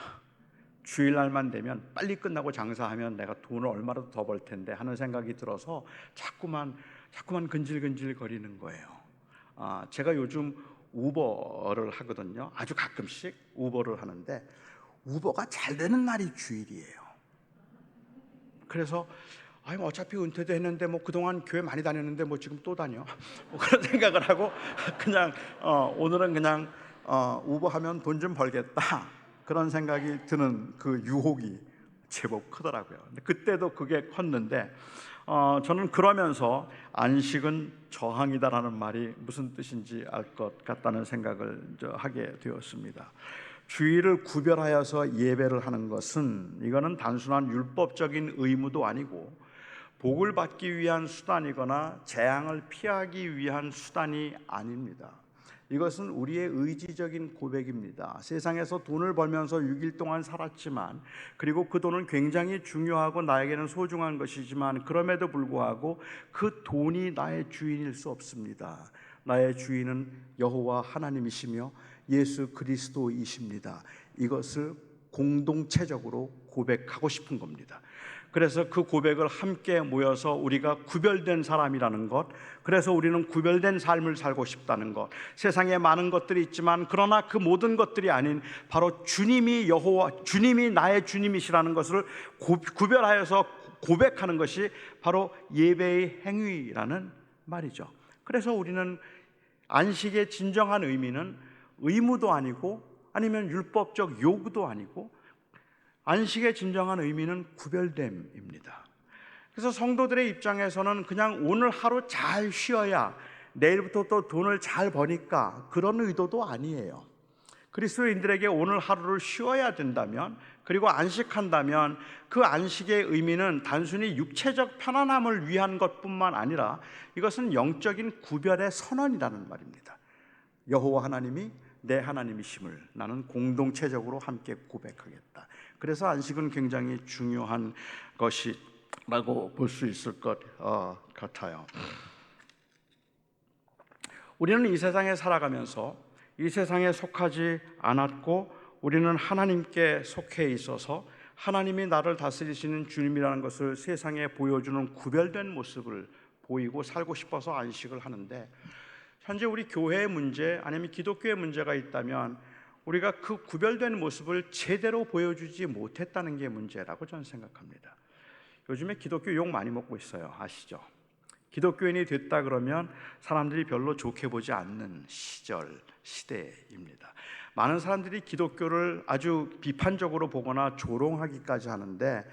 S2: 주일날만 되면 빨리 끝나고 장사하면 내가 돈을 얼마라도 더 벌 텐데 하는 생각이 들어서 자꾸만 근질근질 거리는 거예요. 제가 요즘 우버를 하거든요. 아주 가끔씩 우버를 하는데 우버가 잘 되는 날이 주일이에요. 그래서 아니 뭐 어차피 은퇴도 했는데 뭐 그동안 교회 많이 다녔는데 뭐 지금 또 다녀 뭐 그런 생각을 하고 그냥 오늘은 그냥 우버하면 돈 좀 벌겠다 그런 생각이 드는 그 유혹이 제법 크더라고요. 근데 그때도 그게 컸는데 저는 그러면서 안식은 저항이다라는 말이 무슨 뜻인지 알 것 같다는 생각을 하게 되었습니다. 주일을 구별하여서 예배를 하는 것은 이거는 단순한 율법적인 의무도 아니고 복을 받기 위한 수단이거나 재앙을 피하기 위한 수단이 아닙니다. 이것은 우리의 의지적인 고백입니다. 세상에서 돈을 벌면서 6일 동안 살았지만, 그리고 그 돈은 굉장히 중요하고 나에게는 소중한 것이지만, 그럼에도 불구하고 그 돈이 나의 주인일 수 없습니다. 나의 주인은 여호와 하나님이시며 예수 그리스도이십니다. 이것을 공동체적으로 고백하고 싶은 겁니다. 그래서 그 고백을 함께 모여서 우리가 구별된 사람이라는 것, 그래서 우리는 구별된 삶을 살고 싶다는 것, 세상에 많은 것들이 있지만 그러나 그 모든 것들이 아닌 바로 주님이 주님이 나의 주님이시라는 것을 구별하여서 고백하는 것이 바로 예배의 행위라는 말이죠. 그래서 우리는 안식의 진정한 의미는 의무도 아니고 아니면 율법적 요구도 아니고 안식의 진정한 의미는 구별됨입니다. 그래서 성도들의 입장에서는 그냥 오늘 하루 잘 쉬어야 내일부터 또 돈을 잘 버니까 그런 의도도 아니에요. 그리스도인들에게 오늘 하루를 쉬어야 된다면, 그리고 안식한다면 그 안식의 의미는 단순히 육체적 편안함을 위한 것뿐만 아니라 이것은 영적인 구별의 선언이라는 말입니다. 여호와 하나님이 내 하나님이심을 나는 공동체적으로 함께 고백하겠다. 그래서 안식은 굉장히 중요한 것이라고 볼 수 있을 것 같아요. 우리는 이 세상에 살아가면서 이 세상에 속하지 않았고 우리는 하나님께 속해 있어서 하나님이 나를 다스리시는 주님이라는 것을 세상에 보여주는 구별된 모습을 보이고 살고 싶어서 안식을 하는데, 현재 우리 교회의 문제 아니면 기독교의 문제가 있다면 우리가 그 구별된 모습을 제대로 보여주지 못했다는 게 문제라고 저는 생각합니다. 요즘에 기독교 욕 많이 먹고 있어요. 아시죠? 기독교인이 됐다 그러면 사람들이 별로 좋게 보지 않는 시대입니다. 많은 사람들이 기독교를 아주 비판적으로 보거나 조롱하기까지 하는데,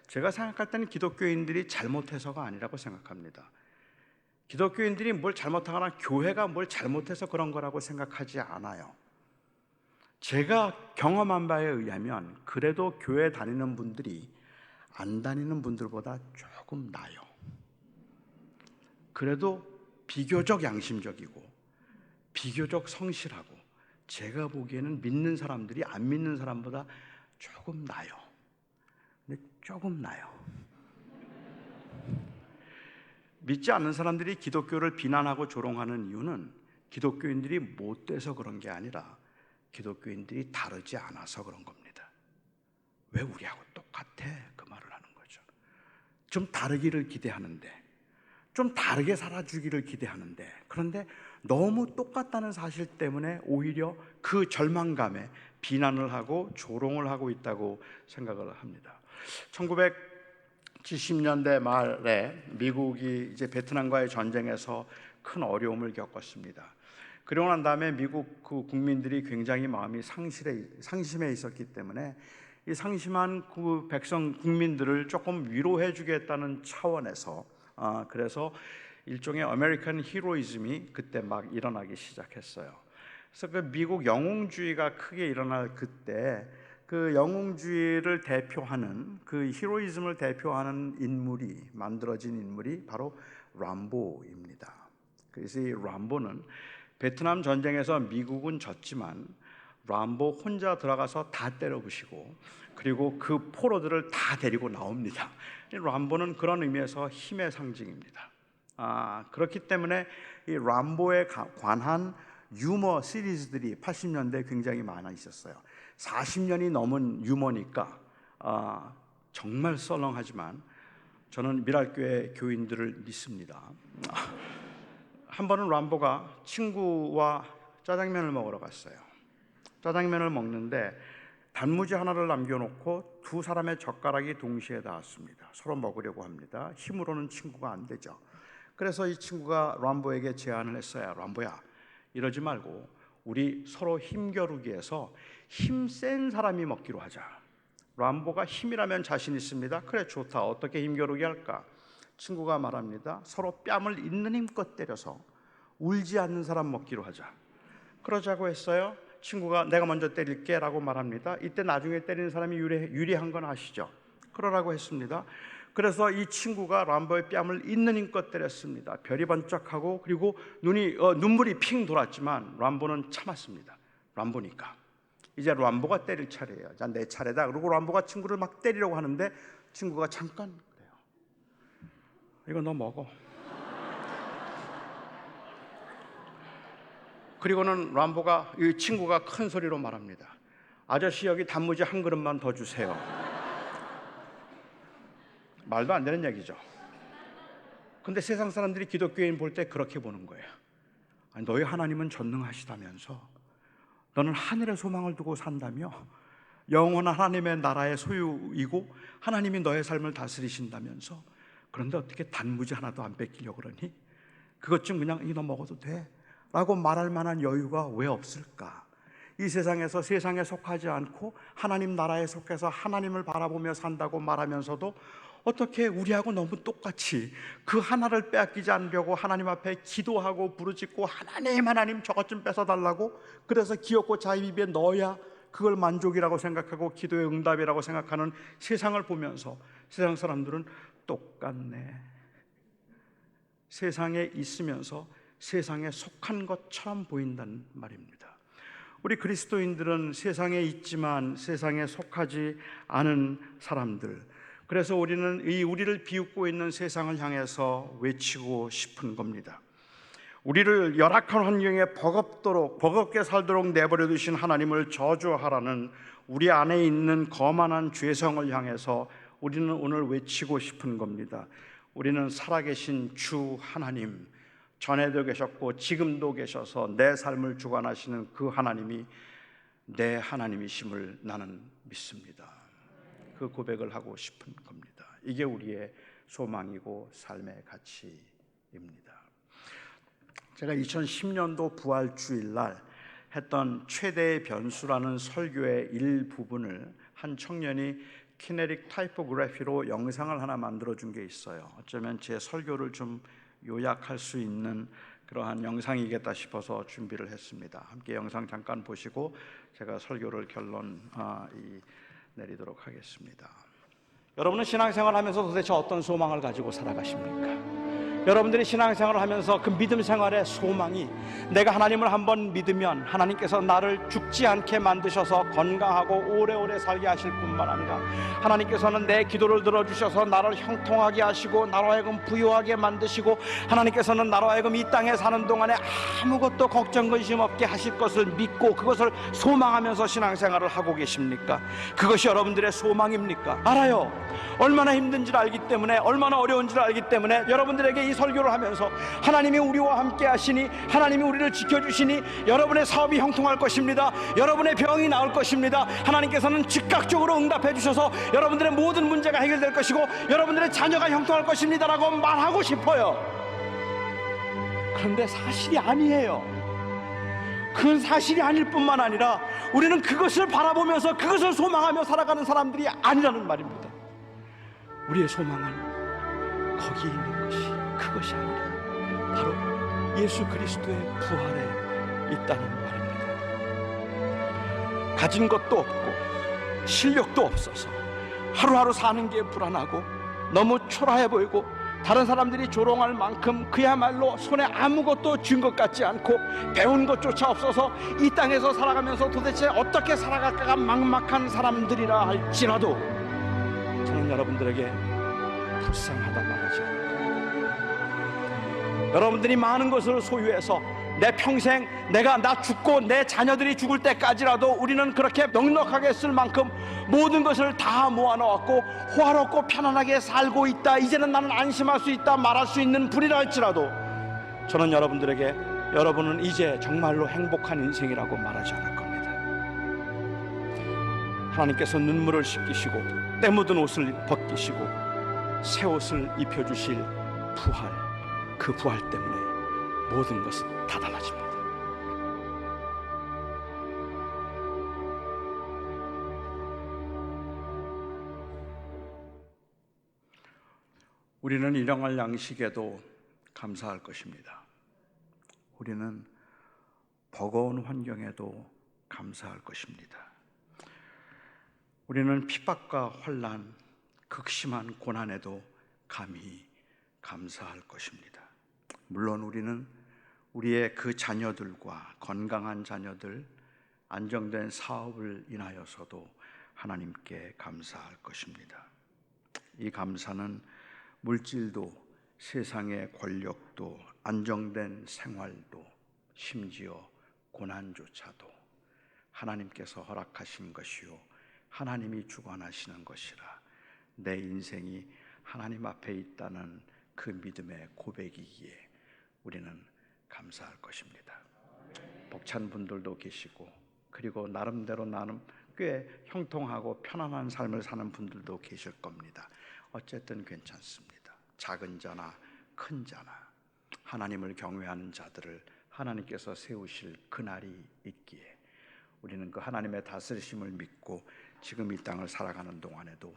S2: 제가 생각할 때는 기독교인들이 잘못해서가 아니라고 생각합니다. 기독교인들이 뭘 잘못하거나 교회가 뭘 잘못해서 그런 거라고 생각하지 않아요. 제가 경험한 바에 의하면 그래도 교회 다니는 분들이 안 다니는 분들보다 조금 나아요. 그래도 비교적 양심적이고 비교적 성실하고 제가 보기에는 믿는 사람들이 안 믿는 사람보다 조금 나아요. 근데 조금 나아요. 믿지 않는 사람들이 기독교를 비난하고 조롱하는 이유는 기독교인들이 못돼서 그런 게 아니라 기독교인들이 다르지 않아서 그런 겁니다. 왜 우리하고 똑같아? 그 말을 하는 거죠. 좀 다르기를 기대하는데, 좀 다르게 살아주기를 기대하는데, 그런데 너무 똑같다는 사실 때문에 오히려 그 절망감에 비난을 하고 조롱을 하고 있다고 생각을 합니다. 1970년대 말에 미국이 이제 베트남과의 전쟁에서 큰 어려움을 겪었습니다. 그러고 난 다음에 미국 그 국민들이 굉장히 마음이 상심해 있었기 때문에 이 상심한 그 국민들을 조금 위로해 주겠다는 차원에서 그래서 일종의 아메리칸 히로이즘이 그때 막 일어나기 시작했어요. 그래서 그 미국 영웅주의가 크게 일어날 그때 그 영웅주의를 대표하는 그 히로이즘을 대표하는 만들어진 인물이 바로 람보입니다. 그래서 이 람보는 베트남 전쟁에서 미국은 졌지만 람보 혼자 들어가서 다 때려부시고 그리고 그 포로들을 다 데리고 나옵니다. 람보는 그런 의미에서 힘의 상징입니다. 그렇기 때문에 이 람보에 관한 유머 시리즈들이 80년대에 굉장히 많아 있었어요. 40년이 넘은 유머니까 정말 썰렁하지만 저는 미랄교회 교인들을 믿습니다. 한 번은 람보가 친구와 짜장면을 먹으러 갔어요. 짜장면을 먹는데 단무지 하나를 남겨놓고 두 사람의 젓가락이 동시에 닿았습니다. 서로 먹으려고 합니다. 힘으로는 친구가 안 되죠. 그래서 이 친구가 람보에게 제안을 했어요. 람보야, 이러지 말고 우리 서로 힘겨루기해서 힘센 사람이 먹기로 하자. 람보가 힘이라면 자신 있습니다. 그래, 좋다. 어떻게 힘겨루기 할까? 친구가 말합니다. 서로 뺨을 있는 힘껏 때려서 울지 않는 사람 먹기로 하자. 그러자고 했어요. 친구가 내가 먼저 때릴게 라고 말합니다. 이때 나중에 때리는 사람이 유리한 건 아시죠? 그러라고 했습니다. 그래서 이 친구가 람보의 뺨을 있는 힘껏 때렸습니다. 별이 번쩍하고 그리고 눈물이 핑 돌았지만 람보는 참았습니다. 람보니까 이제 람보가 때릴 차례예요. 자, 내 차례다. 그리고 람보가 친구를 막 때리려고 하는데 친구가 잠깐 그래요. 이거 너 먹어. 그리고는 람보가, 이 친구가 큰 소리로 말합니다. 아저씨, 여기 단무지 한 그릇만 더 주세요. 말도 안 되는 얘기죠. 근데 세상 사람들이 기독교인 볼 때 그렇게 보는 거예요. 아니, 너희 하나님은 전능하시다면서, 너는 하늘의 소망을 두고 산다며, 영원한 하나님의 나라의 소유이고 하나님이 너의 삶을 다스리신다면서, 그런데 어떻게 단무지 하나도 안 뺏기려고 그러니? 그것 좀 그냥 너 먹어도 돼 라고 말할 만한 여유가 왜 없을까? 이 세상에서 세상에 속하지 않고 하나님 나라에 속해서 하나님을 바라보며 산다고 말하면서도 어떻게 우리하고 너무 똑같이 그 하나를 빼앗기지 않으려고 하나님 앞에 기도하고 부르짖고 하나님 저것 좀 뺏어달라고, 그래서 기어코 자기 입에 넣어야 그걸 만족이라고 생각하고 기도의 응답이라고 생각하는 세상을 보면서 세상 사람들은 똑같네. 세상에 있으면서 세상에 속한 것처럼 보인다는 말입니다. 우리 그리스도인들은 세상에 있지만 세상에 속하지 않은 사람들, 그래서 우리는 우리를 비웃고 있는 세상을 향해서 외치고 싶은 겁니다. 우리를 열악한 환경에 버겁게 살도록 내버려 두신 하나님을 저주하라는 우리 안에 있는 거만한 죄성을 향해서 우리는 오늘 외치고 싶은 겁니다. 우리는 살아계신 주 하나님, 전에도 계셨고 지금도 계셔서 내 삶을 주관하시는 그 하나님이 내 하나님이심을 나는 믿습니다. 그 고백을 하고 싶은 겁니다. 이게 우리의 소망이고 삶의 가치입니다. 제가 2010년도 부활주일날 했던 최대의 변수라는 설교의 일부분을 한 청년이 키네릭 타이포그래피로 영상을 하나 만들어준 게 있어요. 어쩌면 제 설교를 좀 요약할 수 있는 그러한 영상이겠다 싶어서 준비를 했습니다. 함께 영상 잠깐 보시고 제가 설교를 내리도록 하겠습니다. 여러분은 신앙생활을 하면서 도대체 어떤 소망을 가지고 살아가십니까? 여러분들이 신앙생활을 하면서 그 믿음 생활의 소망이, 내가 하나님을 한번 믿으면 하나님께서 나를 죽지 않게 만드셔서 건강하고 오래오래 살게 하실 뿐만 아니라 하나님께서는 내 기도를 들어주셔서 나를 형통하게 하시고 나로 하여금 부유하게 만드시고 하나님께서는 나로 하여금 이 땅에 사는 동안에 아무것도 걱정 근심 없게 하실 것을 믿고 그것을 소망하면서 신앙생활을 하고 계십니까? 그것이 여러분들의 소망입니까? 알아요. 얼마나 힘든지를 알기 때문에, 얼마나 어려운지를 알기 때문에 여러분들에게 이 설교를 하면서 하나님이 우리와 함께 하시니, 하나님이 우리를 지켜주시니 여러분의 사업이 형통할 것입니다. 여러분의 병이 나을 것입니다. 하나님께서는 즉각적으로 응답해 주셔서 여러분들의 모든 문제가 해결될 것이고 여러분들의 자녀가 형통할 것입니다 라고 말하고 싶어요. 그런데 사실이 아니에요. 그건 사실이 아닐 뿐만 아니라 우리는 그것을 바라보면서 그것을 소망하며 살아가는 사람들이 아니라는 말입니다. 우리의 소망은 거기에 있는 것이, 그것이 아니라 바로 예수 그리스도의 부활에 있다는 말입니다. 가진 것도 없고 실력도 없어서 하루하루 사는 게 불안하고 너무 초라해 보이고 다른 사람들이 조롱할 만큼 그야말로 손에 아무것도 쥔 것 같지 않고 배운 것조차 없어서 이 땅에서 살아가면서 도대체 어떻게 살아갈까가 막막한 사람들이라 할지라도 저는 여러분들에게 불쌍하다 말하지 않습니다. 여러분들이 많은 것을 소유해서 내 평생 나 죽고 내 자녀들이 죽을 때까지라도 우리는 그렇게 넉넉하게 쓸 만큼 모든 것을 다 모아놓았고 호화롭고 편안하게 살고 있다, 이제는 나는 안심할 수 있다 말할 수 있는 분이라 할지라도 저는 여러분들에게 여러분은 이제 정말로 행복한 인생이라고 말하지 않을 겁니다. 하나님께서 눈물을 씻기시고 때 묻은 옷을 벗기시고 새 옷을 입혀주실 부활, 그 부활 때문에 모든 것은 다 달라집니다. 우리는 일용할 양식에도 감사할 것입니다. 우리는 버거운 환경에도 감사할 것입니다. 우리는 핍박과 환난, 극심한 고난에도 감히 감사할 것입니다. 물론 우리는 우리의 그 자녀들과 건강한 자녀들, 안정된 사업을 인하여서도 하나님께 감사할 것입니다. 이 감사는 물질도, 세상의 권력도, 안정된 생활도, 심지어 고난조차도 하나님께서 허락하신 것이요 하나님이 주관하시는 것이라 내 인생이 하나님 앞에 있다는 그 믿음의 고백이기에 우리는 감사할 것입니다. 벅찬 분들도 계시고, 그리고 나름대로 꽤 형통하고 편안한 삶을 사는 분들도 계실 겁니다. 어쨌든 괜찮습니다. 작은 자나 큰 자나 하나님을 경외하는 자들을 하나님께서 세우실 그날이 있기에 우리는 그 하나님의 다스리심을 믿고 지금 이 땅을 살아가는 동안에도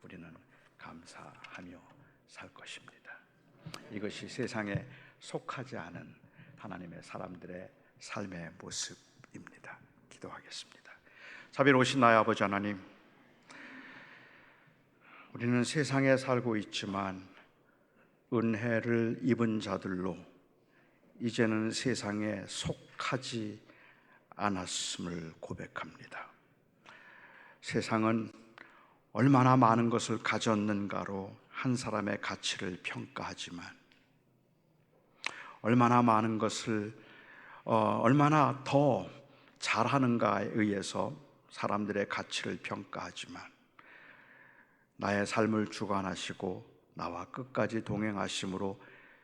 S2: 우리는 감사하며 살 것입니다. 이것이 세상에 속하지 않은 하나님의 사람들의 삶의 모습입니다. 기도하겠습니다. 자비로우신 나의 아버지 하나님, 우리는 세상에 살고 있지만 은혜를 입은 자들로 이제는 세상에 속하지 않았음을 고백합니다. 세상은 얼마나 많은 것을 가졌는가로 한 사람의 가치를 평가하지만, 얼마나 많은 것을 얼마나 더 잘하는가에 의해서 사람들의 가치를 평가하지만, 나의 삶을 주관하시고 나와 끝까지 동행하심으로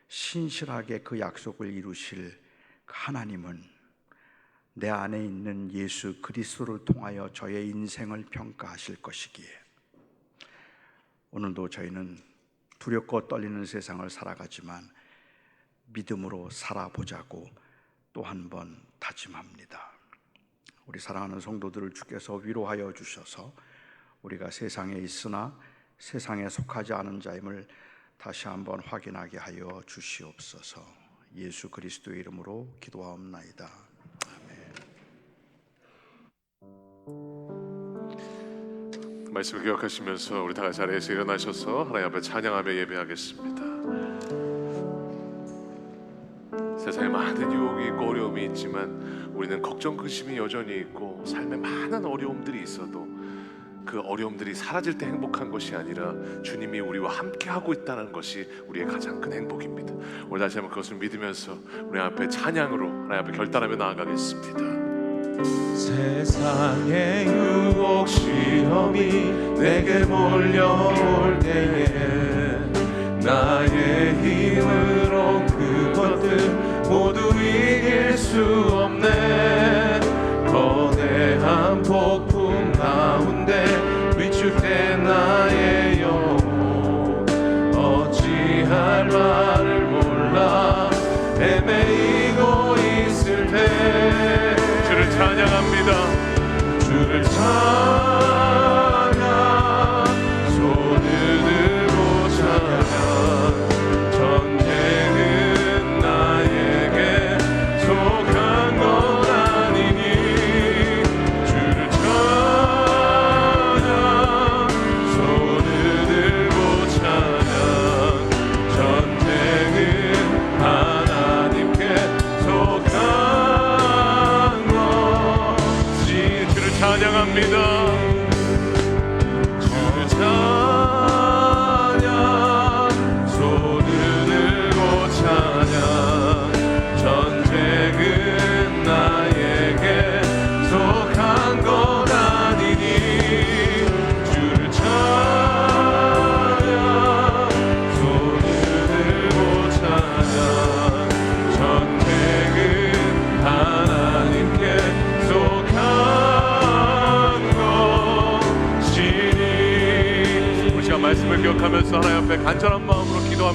S2: 신실하게 그 약속을 이루실 그 하나님은 내 안에 있는 예수 그리스도를 통하여 저의 인생을 평가하실 것이기에 오늘도 저희는 두렵고 떨리는 세상을 살아가지만 믿음으로 살아보자고 또 한 번 다짐합니다. 우리 사랑하는 성도들을 주께서 위로하여 주셔서 우리가 세상에 있으나 세상에 속하지 않은 자임을 다시 한번 확인하게 하여 주시옵소서. 예수 그리스도의 이름으로 기도하옵나이다. 아멘.
S1: 말씀을 기억하시면서 우리 다 같이 자리에서 일어나셔서 하나님 앞에 찬양하며 예배하겠습니다. 세상에 많은 유혹이 있고 어려움이 있지만 우리는 걱정, 근심이 여전히 있고 삶에 많은 어려움들이 있어도 그 어려움들이 사라질 때 행복한 것이 아니라 주님이 우리와 함께 하고 있다는 것이 우리의 가장 큰 행복입니다. 오늘 다시 한번 그것을 믿으면서 우리 앞에 찬양으로 하나님 앞에 결단하며 나아가겠습니다.
S3: 세상의 유혹 시험이 내게 몰려올 때에 나의 힘으로 그것들 모두 이길 수 없네. 거대한 폭풍 가운데 위축된 나의 영혼 어찌할 바를 몰라 헤매이고 있을 때
S1: 주를 찬양합니다.
S3: 주를 찬양 손을 들고 찬양 전쟁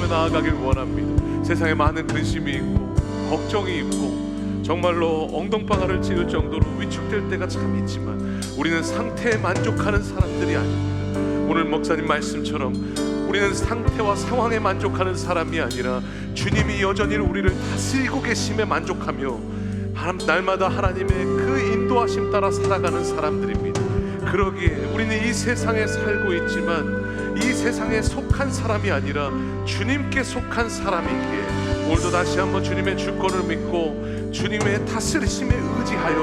S1: 기도하며 나아가길 원합니다. 세상에 많은 근심이 있고 걱정이 있고 정말로 엉덩방아를 찌를 정도로 위축될 때가 참 있지만 우리는 상태에 만족하는 사람들이 아닙니다. 오늘 목사님 말씀처럼 우리는 상태와 상황에 만족하는 사람이 아니라 주님이 여전히 우리를 다스리고 계심에 만족하며 날마다 하나님의 그 인도하심 따라 살아가는 사람들입니다. 그러기에 우리는 이 세상에 살고 있지만 이 세상에 속한 사람이 아니라 주님께 속한 사람이기에 오늘도 다시 한번 주님의 주권을 믿고 주님의 다스리심에 의지하여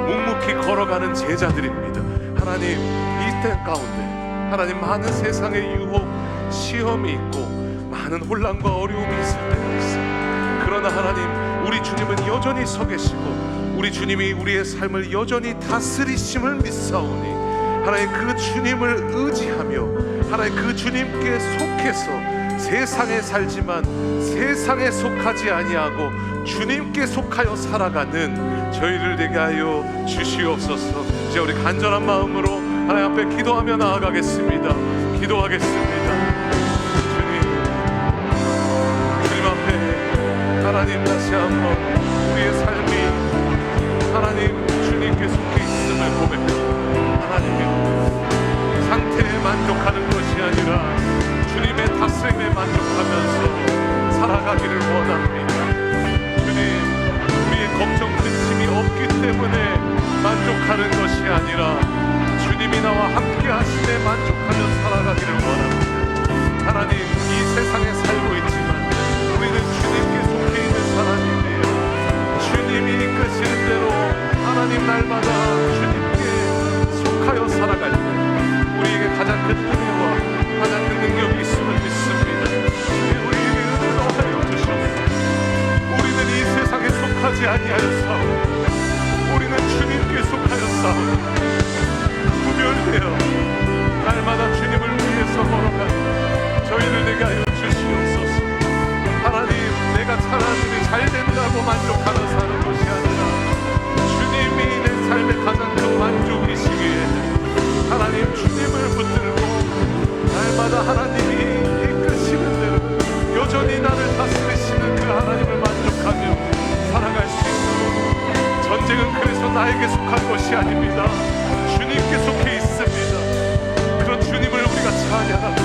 S1: 묵묵히 걸어가는 제자들입니다. 하나님, 이 때 가운데 하나님 많은 세상의 유혹, 시험이 있고 많은 혼란과 어려움이 있을 때가 있습니다. 그러나 하나님, 우리 주님은 여전히 서 계시고 우리 주님이 우리의 삶을 여전히 다스리심을 믿사오니 하나님 그 주님을 의지하며 하나님 그 주님께 속해서 세상에 살지만 세상에 속하지 아니하고 주님께 속하여 살아가는 저희를 되게 하여 주시옵소서. 이제 우리 간절한 마음으로 하나님 앞에 기도하며 나아가겠습니다. 기도하겠습니다. 주님 앞에 하나님 다시 한번 우리의 삶이 하나님 주님께 속해 있음을 고백합니다. 하나님 상태에 만족하는 것이 아니라 주님의 다스림에 만족하면서 살아가기를 원합니다. 주님, 우리의 걱정 근심이 없기 때문에 만족하는 것이 아니라 주님이 나와 함께 하심에 만족하며 살아가기를 원합니다. 하나님, 이 세상에 살고 있지만 우리는 주님께 속해 있는 사람인데요, 주님이 이끄시는 대로 하나님 날마다 주님께 속하여 살아갈 때 우리에게 가장 큰 은혜와 가장 큰 능력이 있음을 믿습니다. 우리에게 은혜 더하여 주시옵소서. 우리는 이 세상에 속하지 아니하여 싸우고 우리는 주님께 속하여 싸우고 구별되어 날마다 주님을 위해서 걸어가는 저희를 되게 하여 주시옵소서. 하나님, 내가 차라리 잘 된다고 만족하며 사는 것이 아니라 주님이 내 삶의 가장 큰 만족이시기에 하나님 주님을 붙들고 날마다 하나님이 이끄시는 대로 여전히 나를 다스리시는 그 하나님을 만족하며 살아갈 수 있도록 전쟁은 그래서 나에게 속한 것이 아닙니다. 주님께 속해 있습니다. 그런 주님을 우리가 찬양하고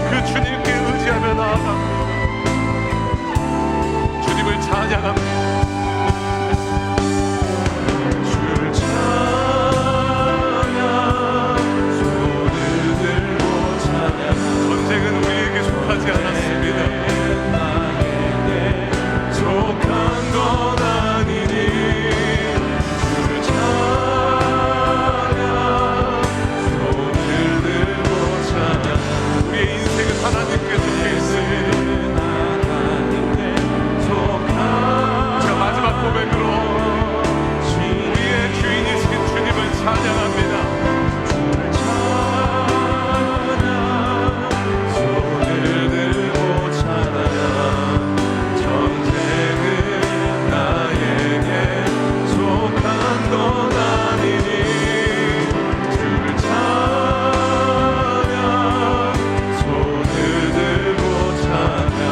S1: 그 주님께 의지하며 나아갑니다. 주님을 찬양합니다.
S3: 주를 찬양, 손을 들고 찬양.
S1: 전쟁은 우리에게 속하지 않았습니다.
S3: 나에게 속한 건 아니니 주를 찬양, 손을 들고 찬양.
S1: 우리의 인생은 하나님께 속해 있습니다. 자, 마지막 고백으로 우리의 주인이신 주님을 찬양합니다.
S3: 손을 들고 찬양. 전쟁은 나에게 속한 건 아니니 주를 찬양. 손을 들고 찬양.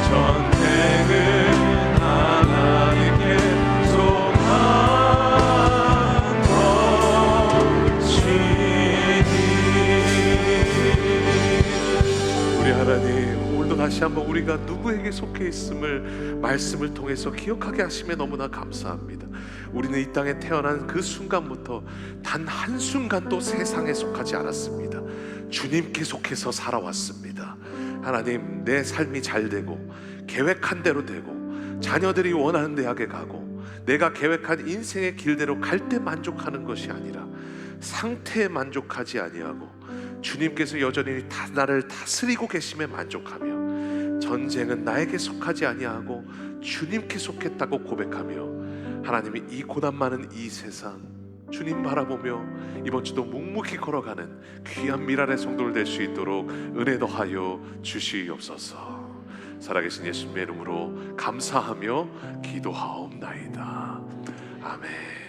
S3: 전쟁은 하나님께 속한 것이니.
S1: 우리 하나님, 오늘도 다시 한번 우리가 누구에게 속해 있음을 말씀을 통해서 기억하게 하심에 너무나 감사합니다. 우리는 이 땅에 태어난 그 순간부터 단 한순간도 세상에 속하지 않았습니다. 주님께 속해서 살아왔습니다. 하나님, 내 삶이 잘 되고 계획한 대로 되고 자녀들이 원하는 대학에 가고 내가 계획한 인생의 길대로 갈 때 만족하는 것이 아니라 상태에 만족하지 아니하고 주님께서 여전히 나를 다스리고 계심에 만족하며 전쟁은 나에게 속하지 아니하고 주님께 속했다고 고백하며 하나님이 이 고난 많은 이 세상 주님 바라보며 이번 주도 묵묵히 걸어가는 귀한 미랄의 성도를 될 수 있도록 은혜 더하여 주시옵소서. 살아계신 예수님의 이름으로 감사하며 기도하옵나이다. 아멘.